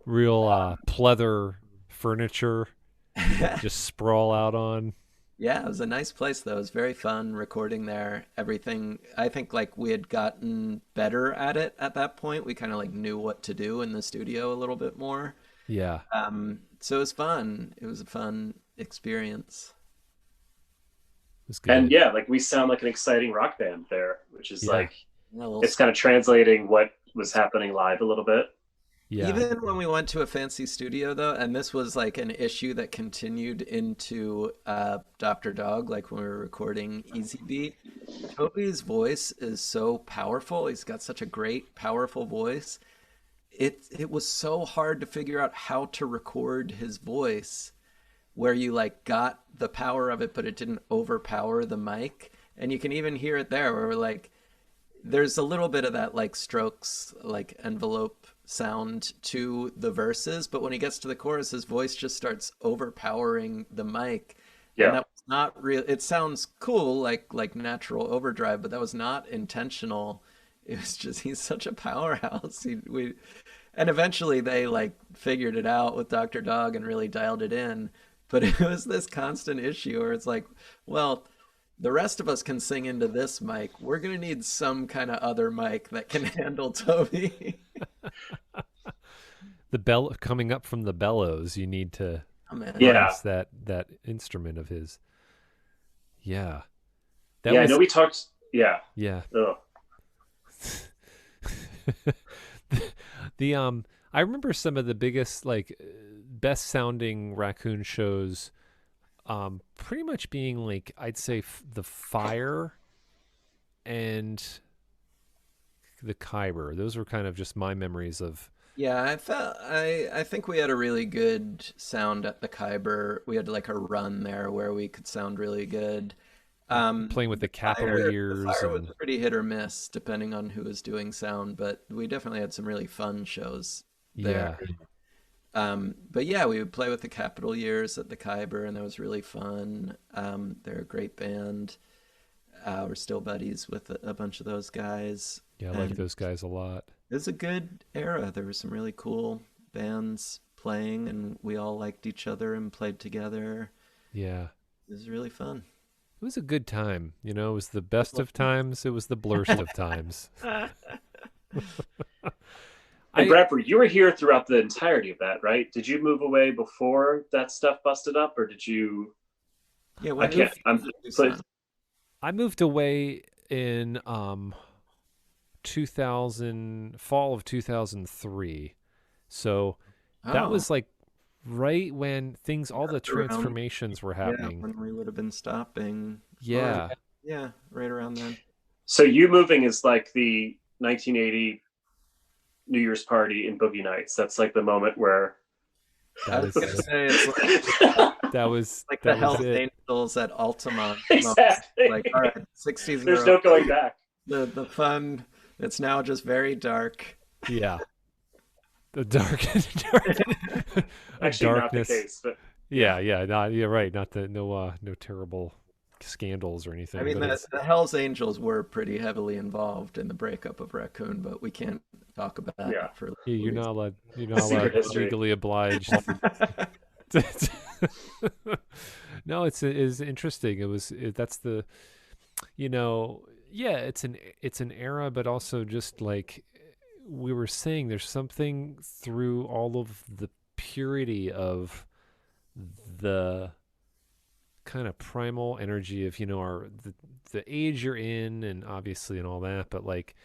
Real pleather furniture, just sprawl out on. Yeah, it was a nice place though. It was very fun recording there. Everything, I think like we had gotten better at it at that point. We kind of like knew what to do in the studio a little bit more. Yeah. So it was fun. It was a fun experience. It was good. And yeah, like we sound like an exciting rock band there, which is like, Well, it's kind of translating what was happening live a little bit. Yeah. Even when we went to a fancy studio, though, and this was like an issue that continued into Dr. Dog, like when we were recording Easy Beat, Toby's voice is so powerful. He's got such a great, powerful voice. It was so hard to figure out how to record his voice where you like got the power of it, but it didn't overpower the mic. And you can even hear it there where we're like, there's a little bit of that like Strokes, like envelope sound to the verses, but when he gets to the chorus, his voice just starts overpowering the mic. Yeah. And that was not real. It sounds cool, like natural overdrive, but that was not intentional. It was just, he's such a powerhouse. And eventually they like figured it out with Dr. Dog and really dialed it in. But it was this constant issue where it's like, well, the rest of us can sing into this mic. We're going to need some kind of other mic that can handle Toby. The bell coming up from the bellows, you need to use that instrument of his. Yeah. I know we talked. Yeah. Yeah. Ugh. I remember some of the biggest, like, best sounding Raccoon shows pretty much being like, I'd say the Fire and the Khyber. Those were kind of just my memories of. Yeah, I think we had a really good sound at the Khyber. We had like a run there where we could sound really good. Playing with the capital years. The Fire was pretty hit or miss depending on who was doing sound, but we definitely had some really fun shows there. Yeah. But yeah, we would play with the Capital Years at the Khyber, and that was really fun. They're a great band. We're still buddies with a bunch of those guys. Yeah, I like those guys a lot. It was a good era. There were some really cool bands playing, and we all liked each other and played together. Yeah. It was really fun. It was a good time. You know, it was the best of times. It was the blurst of times. And Bradford, you were here throughout the entirety of that, right? Did you move away before that stuff busted up, or did you? Yeah, I moved away in 2000, fall of 2003. So that was like right when all the transformations were happening. Yeah, when we would have been stopping. Yeah. Yeah, right around then. So you moving is like the 1980 New Year's party in Boogie Nights. That's like the moment where I was gonna say it's like, that was like the Hells Angels at Altamont. Exactly. Like, all right, 60s. There's no going back. The fun. It's now just very dark. Yeah. The dark. Actually, darkness. not the case, but yeah, right. Not no terrible scandals or anything. I mean, the Hells Angels were pretty heavily involved in the breakup of Raccoon, but we can't talk about that for. Yeah, you're not allowed. You're not allowed. Legally obliged. No, it's interesting. That's the, it's an era, but also just like we were saying, there's something through all of the purity of the kind of primal energy of, the age you're in, and obviously and all that, but like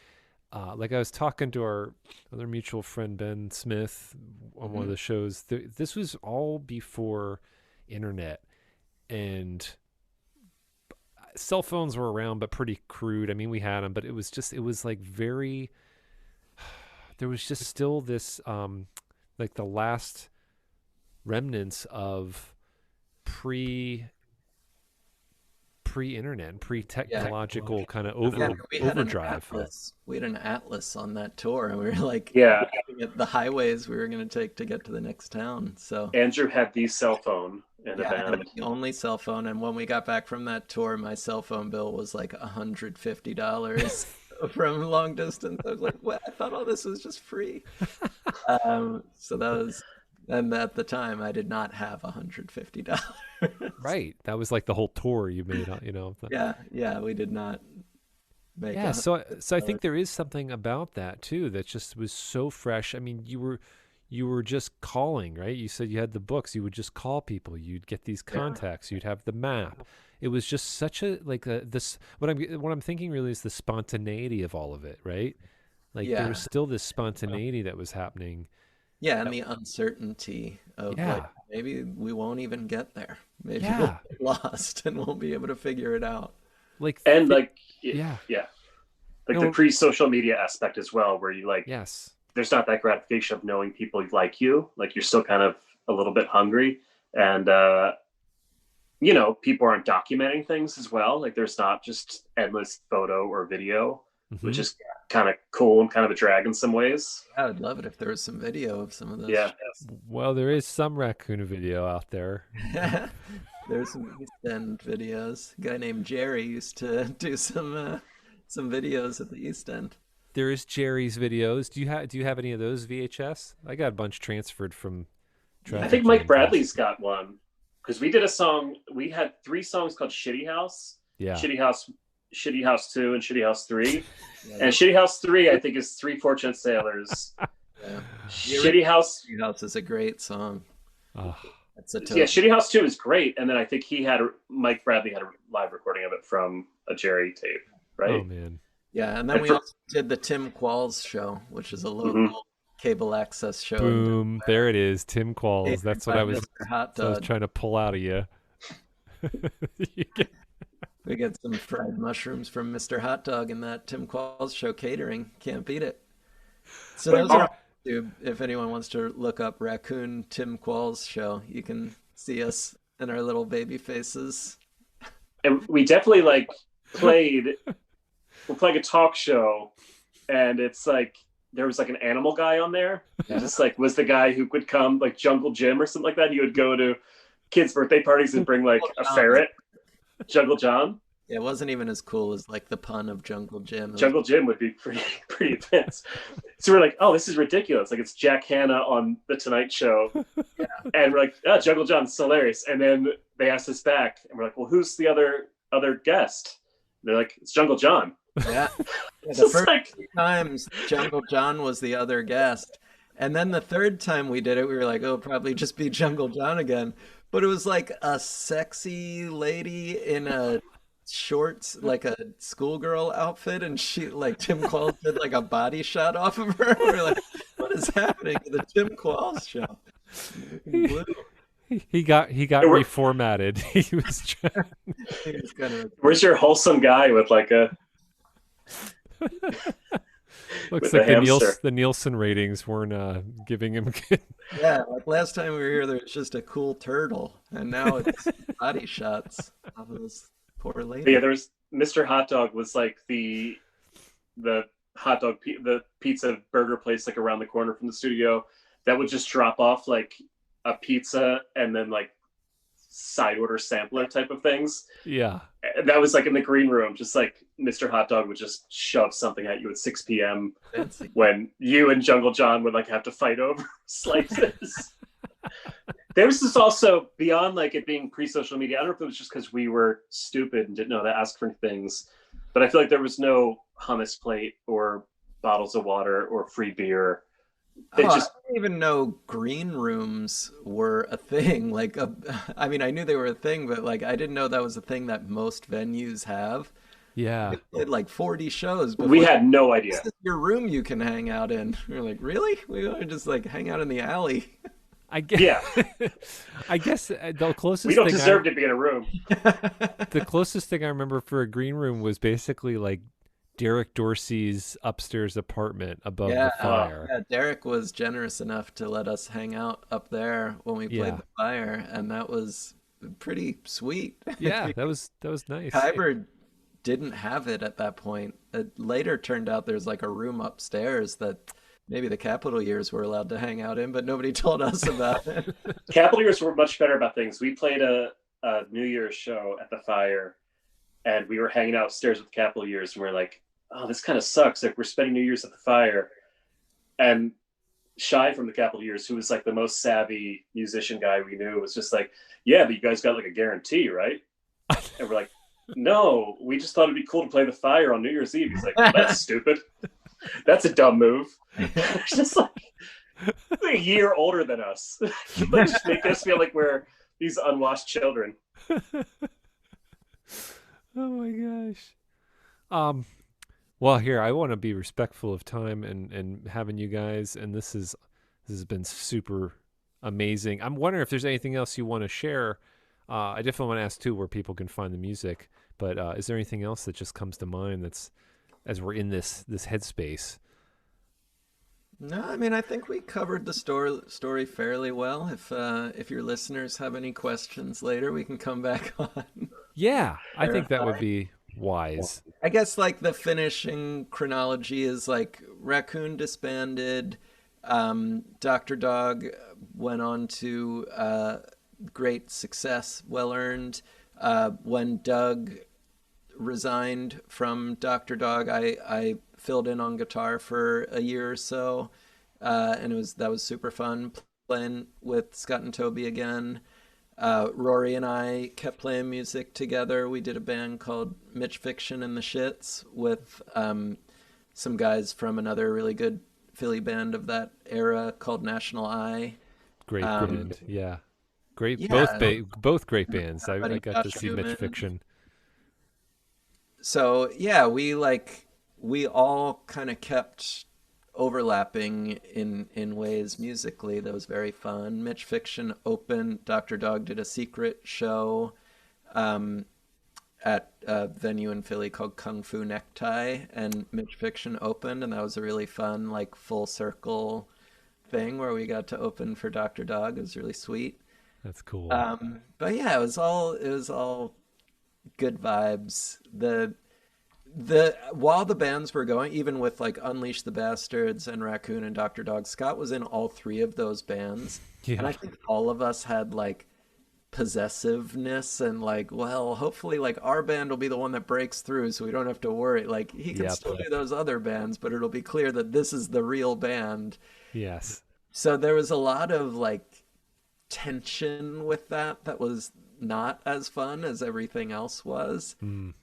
I was talking to our other mutual friend Ben Smith on one of the shows. This was all before internet, and cell phones were around, but pretty crude. I mean, we had them, but it was like very. There was just still this, like the last remnants of pre-internet and pre-technological kind of overdrive. We had an atlas on that tour, and we were like, looking at the highways we were going to take to get to the next town. So Andrew had the cell phone in the band. The only cell phone, and when we got back from that tour, my cell phone bill was like $150 from long distance. I was like, what? I thought all this was just free. So that was. And at the time, I did not have $150. Right. That was like the whole tour you made, Yeah, we did not make. Yeah, so I think there is something about that too that just was so fresh. I mean, you were just calling, right? You said you had the books. You would just call people. You'd get these contacts. You'd have the map. It was just such a this. What I'm thinking really is the spontaneity of all of it, right? Like there was still this spontaneity that was happening. Yeah, and the uncertainty of like, maybe we won't even get there. Maybe we'll get lost and won't be able to figure it out. Like the pre-social media aspect as well, where you like, there's not that gratification of knowing people like you. Like you're still kind of a little bit hungry, and people aren't documenting things as well. Like there's not just endless photo or video, which is kind of cool and kind of a drag in some ways. Yeah, I'd love it if there was some video of some of those. Yeah. Well, there is some Raccoon video out there. There's some East End videos. A guy named Jerry used to do some videos at the East End. There is Jerry's videos. Do you have any of those VHS? I got a bunch transferred from. I think Mike Bradley's got one, because we did a song. We had 3 songs called Shitty House. Yeah. Shitty House 2, and Shitty House 3. And Shitty House 3, I think, is 3 Fortunate Sailors. Shitty House is a great song. Shitty House 2 is great. And then I think Mike Bradley had a live recording of it from a Jerry tape, right? Oh, man. Yeah, and then we also did the Tim Qualls show, which is a local cable access show. Boom, there it is, Tim Qualls. That's what I was trying to pull out of you. We get some fried mushrooms from Mr. Hot Dog in that Tim Qualls show catering. Can't beat it. So those are on YouTube. If anyone wants to look up Raccoon Tim Qualls show, you can see us and our little baby faces. And we definitely we're playing a talk show, and it's like there was like an animal guy on there. Yeah. Just was the guy who would come, like Jungle Jim or something like that. He would go to kids' birthday parties and bring a ferret. Jungle John? Yeah, it wasn't even as cool as the pun of Jungle Jim. Jungle Jim would be pretty advanced. So we're like, oh, this is ridiculous. Like it's Jack Hanna on The Tonight Show. Yeah. And we're like, oh, Jungle John's hilarious. And then they asked us back, and we're like, well, who's the other guest? And they're like, it's Jungle John. Yeah. The first 2 times Jungle John was the other guest. And then the 3rd time we did it, we were like, oh, probably just be Jungle John again. But it was like a sexy lady in a shorts, like a schoolgirl outfit, and she Tim Qualls did a body shot off of her. We're like, what is happening to the Tim Qualls show? He got reformatted. He was Where's your wholesome guy with a looks like the Nielsen ratings weren't giving him good. Yeah, last time we were here, there was just a cool turtle, and now it's body shots of this poor lady. But yeah, there was Mr. Hot Dog was the hot dog the pizza burger place around the corner from the studio that would just drop off a pizza and then side order sampler type of things. Yeah. That was in the green room, just Mr. Hot Dog would just shove something at you at 6 p.m. when you and Jungle John would have to fight over slices. There was this also beyond it being pre-social media. I don't know if it was just because we were stupid and didn't know to ask for things, but I feel there was no hummus plate or bottles of water or free beer They Oh, I just didn't even know green rooms were a thing. I mean, I knew they were a thing, but like, I didn't know that was a thing that most venues have. They Yeah. played like 40 shows we before had no this idea. is your room you can hang out in. We are like, really? We want to just like hang out in the alley. I guess Yeah, I guess the we closest don't thing I deserve to be in a room. the closest thing I remember for a green room was basically like Derek Dorsey's upstairs apartment above Yeah, the fire. yeah. Derek was generous enough to let us hang out up there when we played Yeah. the fire, and that was pretty sweet. Yeah, that was nice. Kyber didn't have it at that point. It later turned out there's like a room upstairs that maybe the Capitol years were allowed to hang out in, but nobody told us about it. Cavaliers were much better about things. We played a New Year's show at the fire, and we were hanging out upstairs with Cavaliers, and we are like, "Oh, this kind of sucks. Like we're spending New Year's at the fire." And Shy from the Cavaliers, who was like the most savvy musician guy we knew, was just like, "Yeah, but you guys got like a guarantee, right?" And we're like, "No, we just thought it'd be cool to play the fire on New Year's Eve." He's like, well, "That's stupid. That's a dumb move." It's just like a year older than us. Like, just make us feel like we're these unwashed children. Oh my gosh. Um well, here I want to be respectful of time and having you guys, and this has been super amazing. I'm wondering if there's anything else you want to share. I definitely want to ask too where people can find the music, but is there anything else that just comes to mind that's as we're in this headspace? No, I mean I think we covered the story fairly well. If your listeners have any questions later, we can come back on. Yeah, I think that would Clarify. be wise. I guess like the finishing chronology is like Raccoon disbanded, Dr. Dog went on to great success, well earned. When Doug resigned from Dr. Dog, I filled in on guitar for a year or so, and that was super fun playing with Scott and Toby again. Rory and I kept playing music together. We did a band called Mitch Fiction and the Shits with some guys from another really good Philly band of that era called National Eye. Great Um, band. Yeah. Great both yeah, both great bands. our I buddy got to Josh see Mitch Newman. Fiction. So yeah, we all kind of kept overlapping in ways musically that was very fun. Mitch Fiction opened. Dr. Dog did a secret show um, at a venue in Philly called Kung Fu Necktie, and Mitch Fiction opened, and that was a really fun like full circle thing where we got to open for Dr. Dog. It was really sweet. That's cool. But yeah, it was all good vibes. The while the bands were going, even with like Unleash the Bastards and Raccoon and Dr. Dog, Scott was in all three of those bands. And I Yeah. think all of us had like possessiveness and like, well, hopefully like our band will be the one that breaks through so we don't have to worry. Like he can Yep. still do those other bands, but it'll be clear that this is the real band. Yes. So there was a lot of like tension with that was not as fun as everything else was. Mm.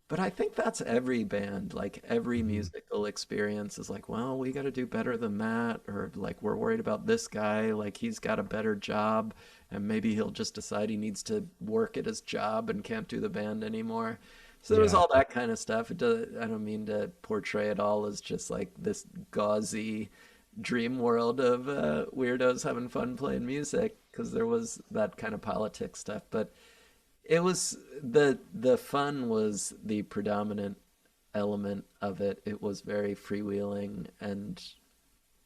But I think that's every band, like every Hmm. musical experience is like, well, we got to do better than that, or like we're worried about this guy, like he's got a better job, and maybe he'll just decide he needs to work at his job and can't do the band anymore. So there was Yeah. all that kind of stuff. I don't mean to portray it all as just like this gauzy dream world of weirdos having fun playing music, because there was that kind of politics stuff, but it was the fun was the predominant element of it. It was very freewheeling and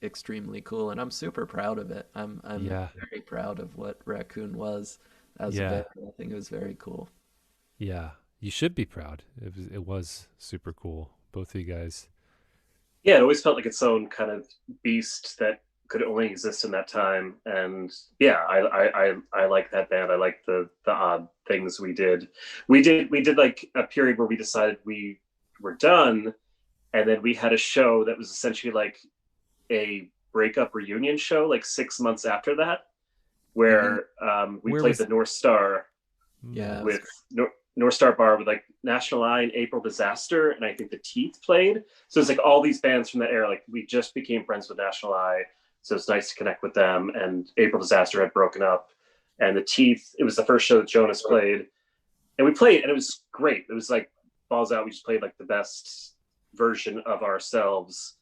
extremely cool, and I'm super proud of it. I'm Yeah. very proud of what Raccoon was as a Yeah. band. I think it was very cool. Yeah. You should be proud. It was super cool. Both of you guys. Yeah, it always felt like its own kind of beast that could only exist in that time. And yeah, I like that band. I like the odd things we did. We did like a period where we decided we were done, and then we had a show that was essentially like a breakup reunion show, like 6 months after that, Hmm. where we Where played was the North Star Yeah, it mm, was with great. North Star Bar with like National Eye and April Disaster, and I think the Teeth played. So it's like all these bands from that era. Like we just became friends with National Eye. So it's nice to connect with them. And April Disaster had broken up, and the Teeth, it was the first show that Jonas played, and we played, and it was great. It was like balls out. We just played like the best version of ourselves.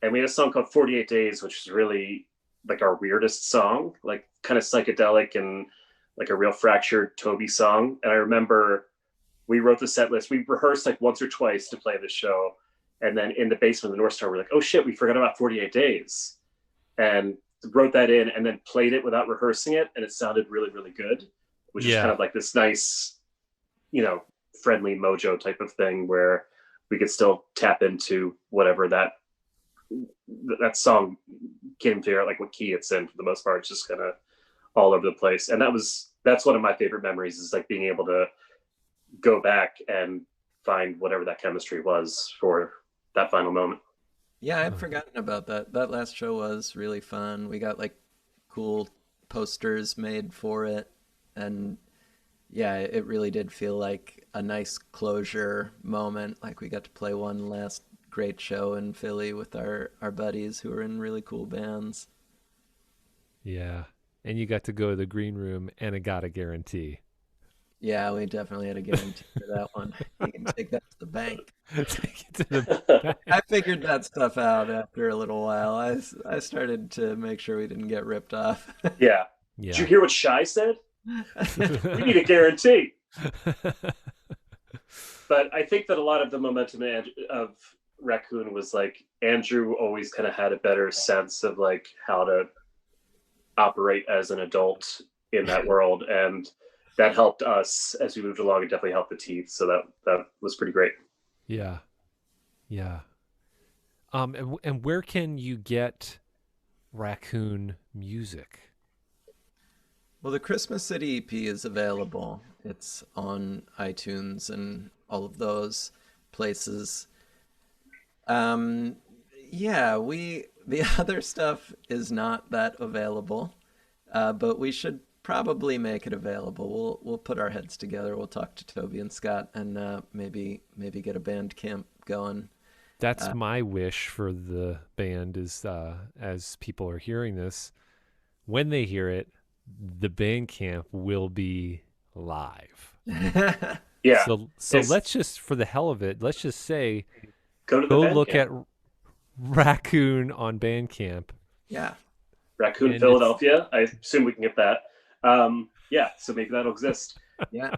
And we had a song called 48 Days, which is really like our weirdest song, like kind of psychedelic and like a real fractured Toby song. And I remember we wrote the set list. We rehearsed like once or twice to play the show. And then in the basement of the North Star, we're like, oh shit, we forgot about 48 Days. And wrote that in and then played it without rehearsing it. And it sounded really, really good, which is kind of like this nice, friendly mojo type of thing where we could still tap into whatever that song, can't even figure out like what key it's in for the most part. It's just kind of all over the place. And that's one of my favorite memories, is like being able to go back and find whatever that chemistry was for that final moment. Yeah, I'd forgotten about that. That last show was really fun. We got like cool posters made for it. And yeah, it really did feel like a nice closure moment. Like we got to play one last great show in Philly with our buddies who were in really cool bands. Yeah. And you got to go to the green room and it got a guarantee. Yeah, we definitely had a guarantee for that one. You can take that to the bank. Take it to the bank. I figured that stuff out after a little while. I started to make sure we didn't get ripped off. Yeah. Did you hear what Shai said? We need a guarantee. But I think that a lot of the momentum of Raccoon was like Andrew always kind of had a better sense of like how to operate as an adult in that world, and that helped us as we moved along. It definitely helped the Teeth, so that was pretty great. Yeah. And where can you get Raccoon music? Well, the Christmas City EP is available. It's on iTunes and all of those places. The other stuff is not that available, but we should probably make it available. We'll put our heads together. We'll talk to Toby and Scott and maybe get a band camp going. That's my wish for the band is as people are hearing this, when they hear it, the band camp will be live. Yeah. So let's just, for the hell of it, let's just say go look at Raccoon on Bandcamp. Yeah. Raccoon and Philadelphia. I assume we can get that. So maybe that'll exist. Yeah.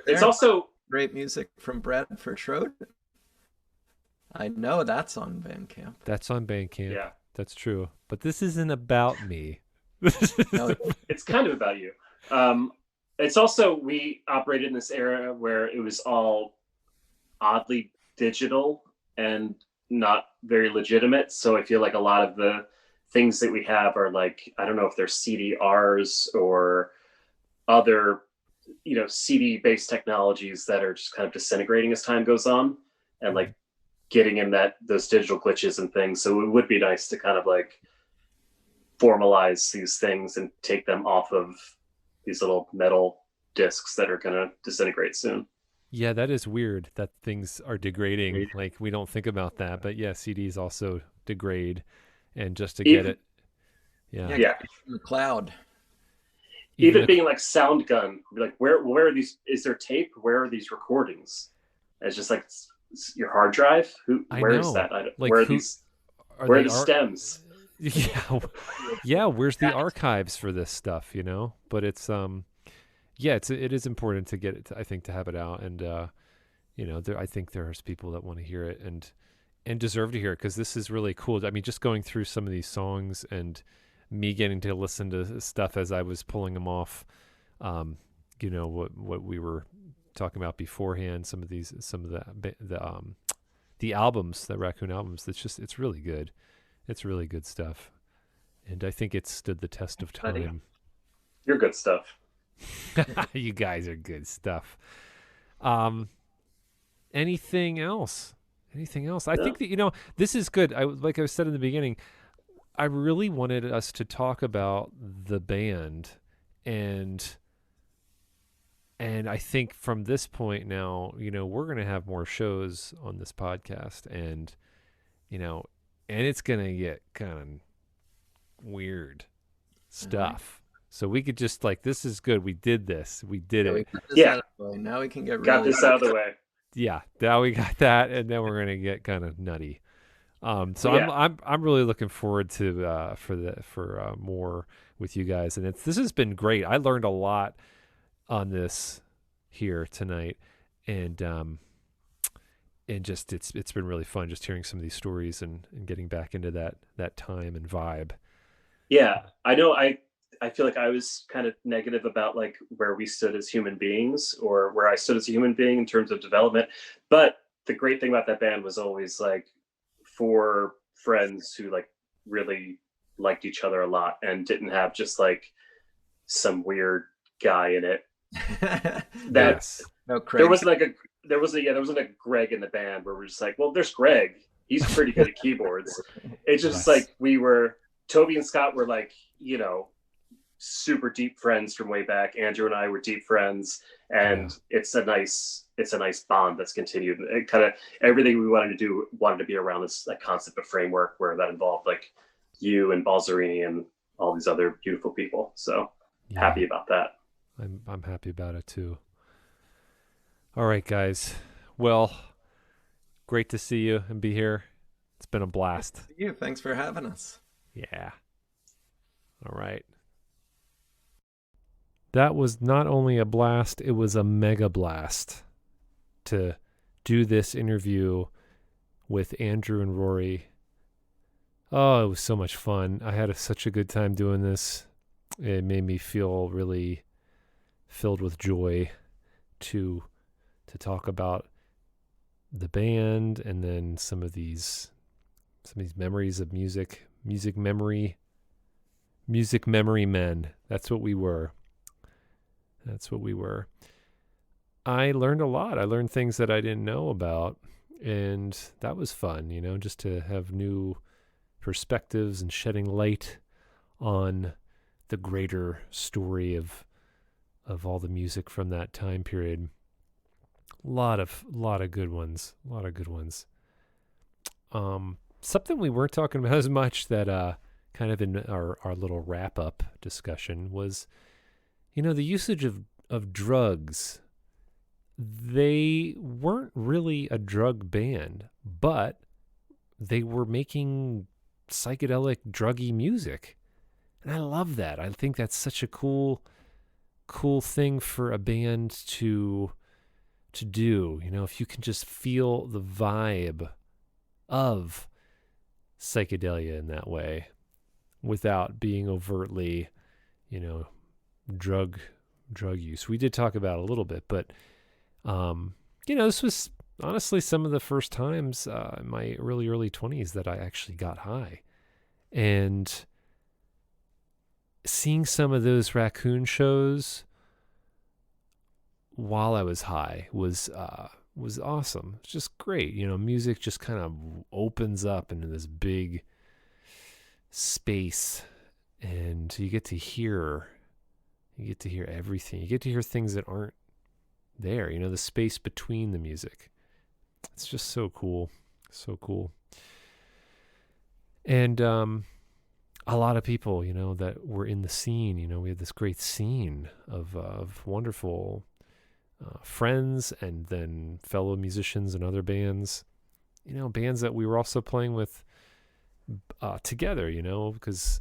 It's also great music from Bradford Trojan. I know that's on Bandcamp. That's on Bandcamp. Yeah. That's true. But this isn't about me. No, it's kind of about you. It's also, we operated in this era where it was all oddly digital and not very legitimate. So I feel like a lot of the things that we have are like, I don't know if they're CDRs or other, CD-based technologies that are just kind of disintegrating as time goes on, and like getting in those digital glitches and things. So it would be nice to kind of like formalize these things and take them off of these little metal discs that are going to disintegrate soon. Yeah, that is weird that things are degrading. Like we don't think about that, but yeah, CDs also degrade, and just to get it. Yeah. From the cloud. Even being like Soundgun, like where are these? Is there tape? Where are these recordings? It's just like your hard drive. Where is that? Where are these? Where are the stems? Yeah. Where's the archives for this stuff? But it's it is important to get it. I think to have it out, and I think there's people that want to hear it and deserve to hear it, because this is really cool. I mean, just going through some of these songs and me getting to listen to stuff as I was pulling them off, what we were talking about beforehand, some of the albums, the Raccoon albums. It's really good. It's really good stuff, and I think it's stood the test of time. You're good stuff. You guys are good stuff. Anything else? I think that this is good. Like I said in the beginning, I really wanted us to talk about the band, and I think from this point now, we're going to have more shows on this podcast, and and it's going to get kind of weird stuff. So we could just like, this is good. We did this. We did We it. got this out of the way. Now we can get Got really this out of the way. Yeah. Now we got that, and then we're gonna get kind of nutty. So Yeah. I'm really looking forward to for more with you guys, and this has been great. I learned a lot on this here tonight, and just it's been really fun just hearing some of these stories and getting back into that time and vibe. Yeah, I know. I feel like I was kind of negative about like where we stood as human beings, or where I stood as a human being in terms of development. But the great thing about that band was always like four friends who like really liked each other a lot and didn't have just like some weird guy in it. That Yes. No, Craig. there wasn't a Greg in the band where we're just like, well, there's Greg. He's pretty good at keyboards. It's just Yes. like Toby and Scott were like, you know, super deep friends from way back. Andrew and I were deep friends, and it's a nice bond that's continued. It kind of everything we wanted to be around this like concept of framework where that involved like you and Balzerini and all these other beautiful people. So happy about that. I'm happy about it too. All right, guys. Well, great to see you and be here. It's been a blast. Thank you. Thanks for having us. Yeah. All right. That was not only a blast, it was a mega blast to do this interview with Andrew and Rory. Oh, it was so much fun. I had such a good time doing this. It made me feel really filled with joy to talk about the band, and then some of these memories of music memory men. That's what we were. I learned a lot. I learned things that I didn't know about, and that was fun, just to have new perspectives and shedding light on the greater story of all the music from that time period. A lot of good ones. Something we weren't talking about as much that kind of in our little wrap up discussion was, the usage of drugs. They weren't really a drug band, but they were making psychedelic druggy music. And I love that. I think that's such a cool thing for a band to do. If you can just feel the vibe of psychedelia in that way without being overtly, drug use. We did talk about it a little bit, but this was honestly some of the first times in my early 20s that I actually got high. And seeing some of those Raccoon shows while I was high was awesome. It's just great. Music just kind of opens up into this big space, and you get to hear everything. You get to hear things that aren't there, the space between the music. It's just so cool. And a lot of people, that were in the scene, we had this great scene of wonderful friends, and then fellow musicians and other bands, bands that we were also playing with together, because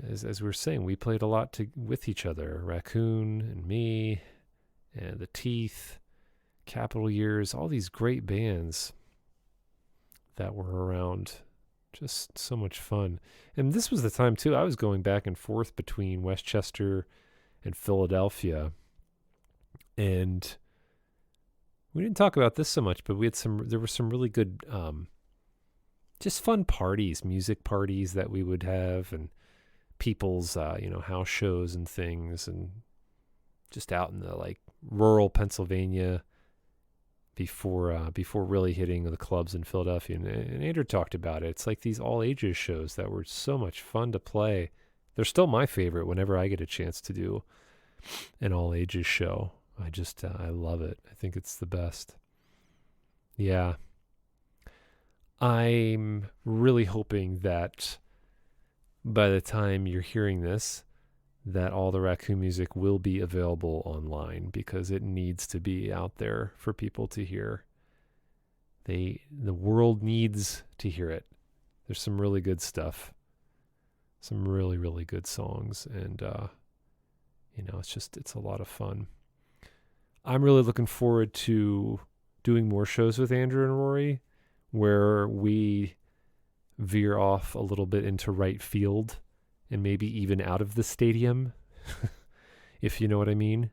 as we were saying, we played a lot with each other. Raccoon and me and the Teeth, Capital Years, all these great bands that were around. Just so much fun. And this was the time too, I was going back and forth between Westchester and Philadelphia. And we didn't talk about this so much, but there were some really good, just fun parties, music parties that we would have, and people's, house shows and things, and just out in the like rural Pennsylvania before really hitting the clubs in Philadelphia. And Andrew talked about it. It's like these all ages shows that were so much fun to play. They're still my favorite whenever I get a chance to do an all ages show. I love it. I think it's the best. Yeah. I'm really hoping that by the time you're hearing this, that all the Raccoon music will be available online because it needs to be out there for people to hear. The world needs to hear it. There's some really good stuff. Some really, really good songs. And, it's a lot of fun. I'm really looking forward to doing more shows with Andrew and Rory where we veer off a little bit into right field and maybe even out of the stadium, if you know what I mean.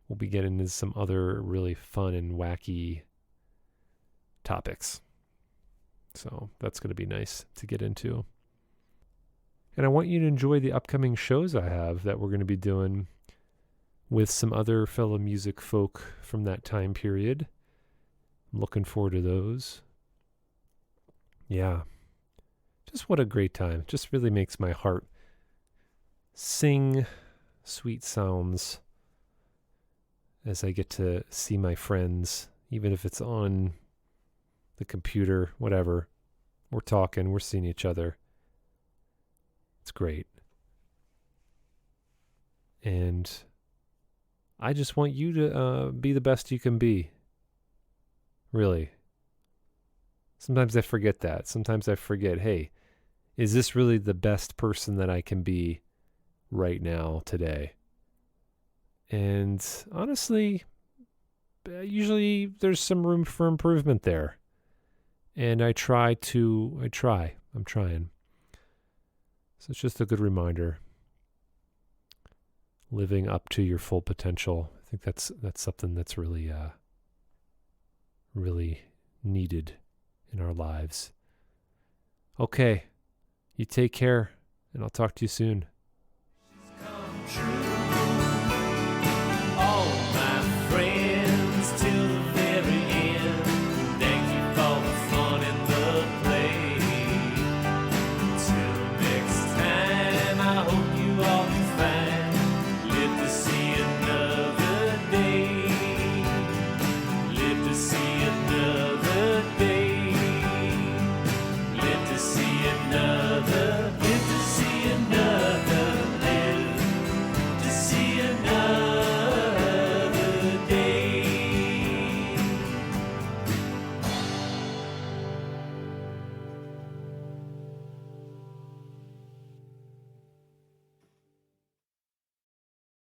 We'll be getting into some other really fun and wacky topics. So that's going to be nice to get into. And I want you to enjoy the upcoming shows I have that we're going to be doing with some other fellow music folk from that time period. I'm looking forward to those. Yeah. Just what a great time. Just really makes my heart sing sweet sounds as I get to see my friends, even if it's on the computer, whatever. We're talking, we're seeing each other. It's great. And I just want you to be the best you can be. Really. Sometimes I forget that. Sometimes I forget, hey, is this really the best person that I can be right now, today? And honestly, usually there's some room for improvement there. And I'm trying. So it's just a good reminder. Living up to your full potential. I think that's something that's really, really needed in our lives. Okay. You take care, and I'll talk to you soon. All my friends till the very end. Thank you for the fun and the play. Till next time, I hope you all do fine. Live to see another day. Live to see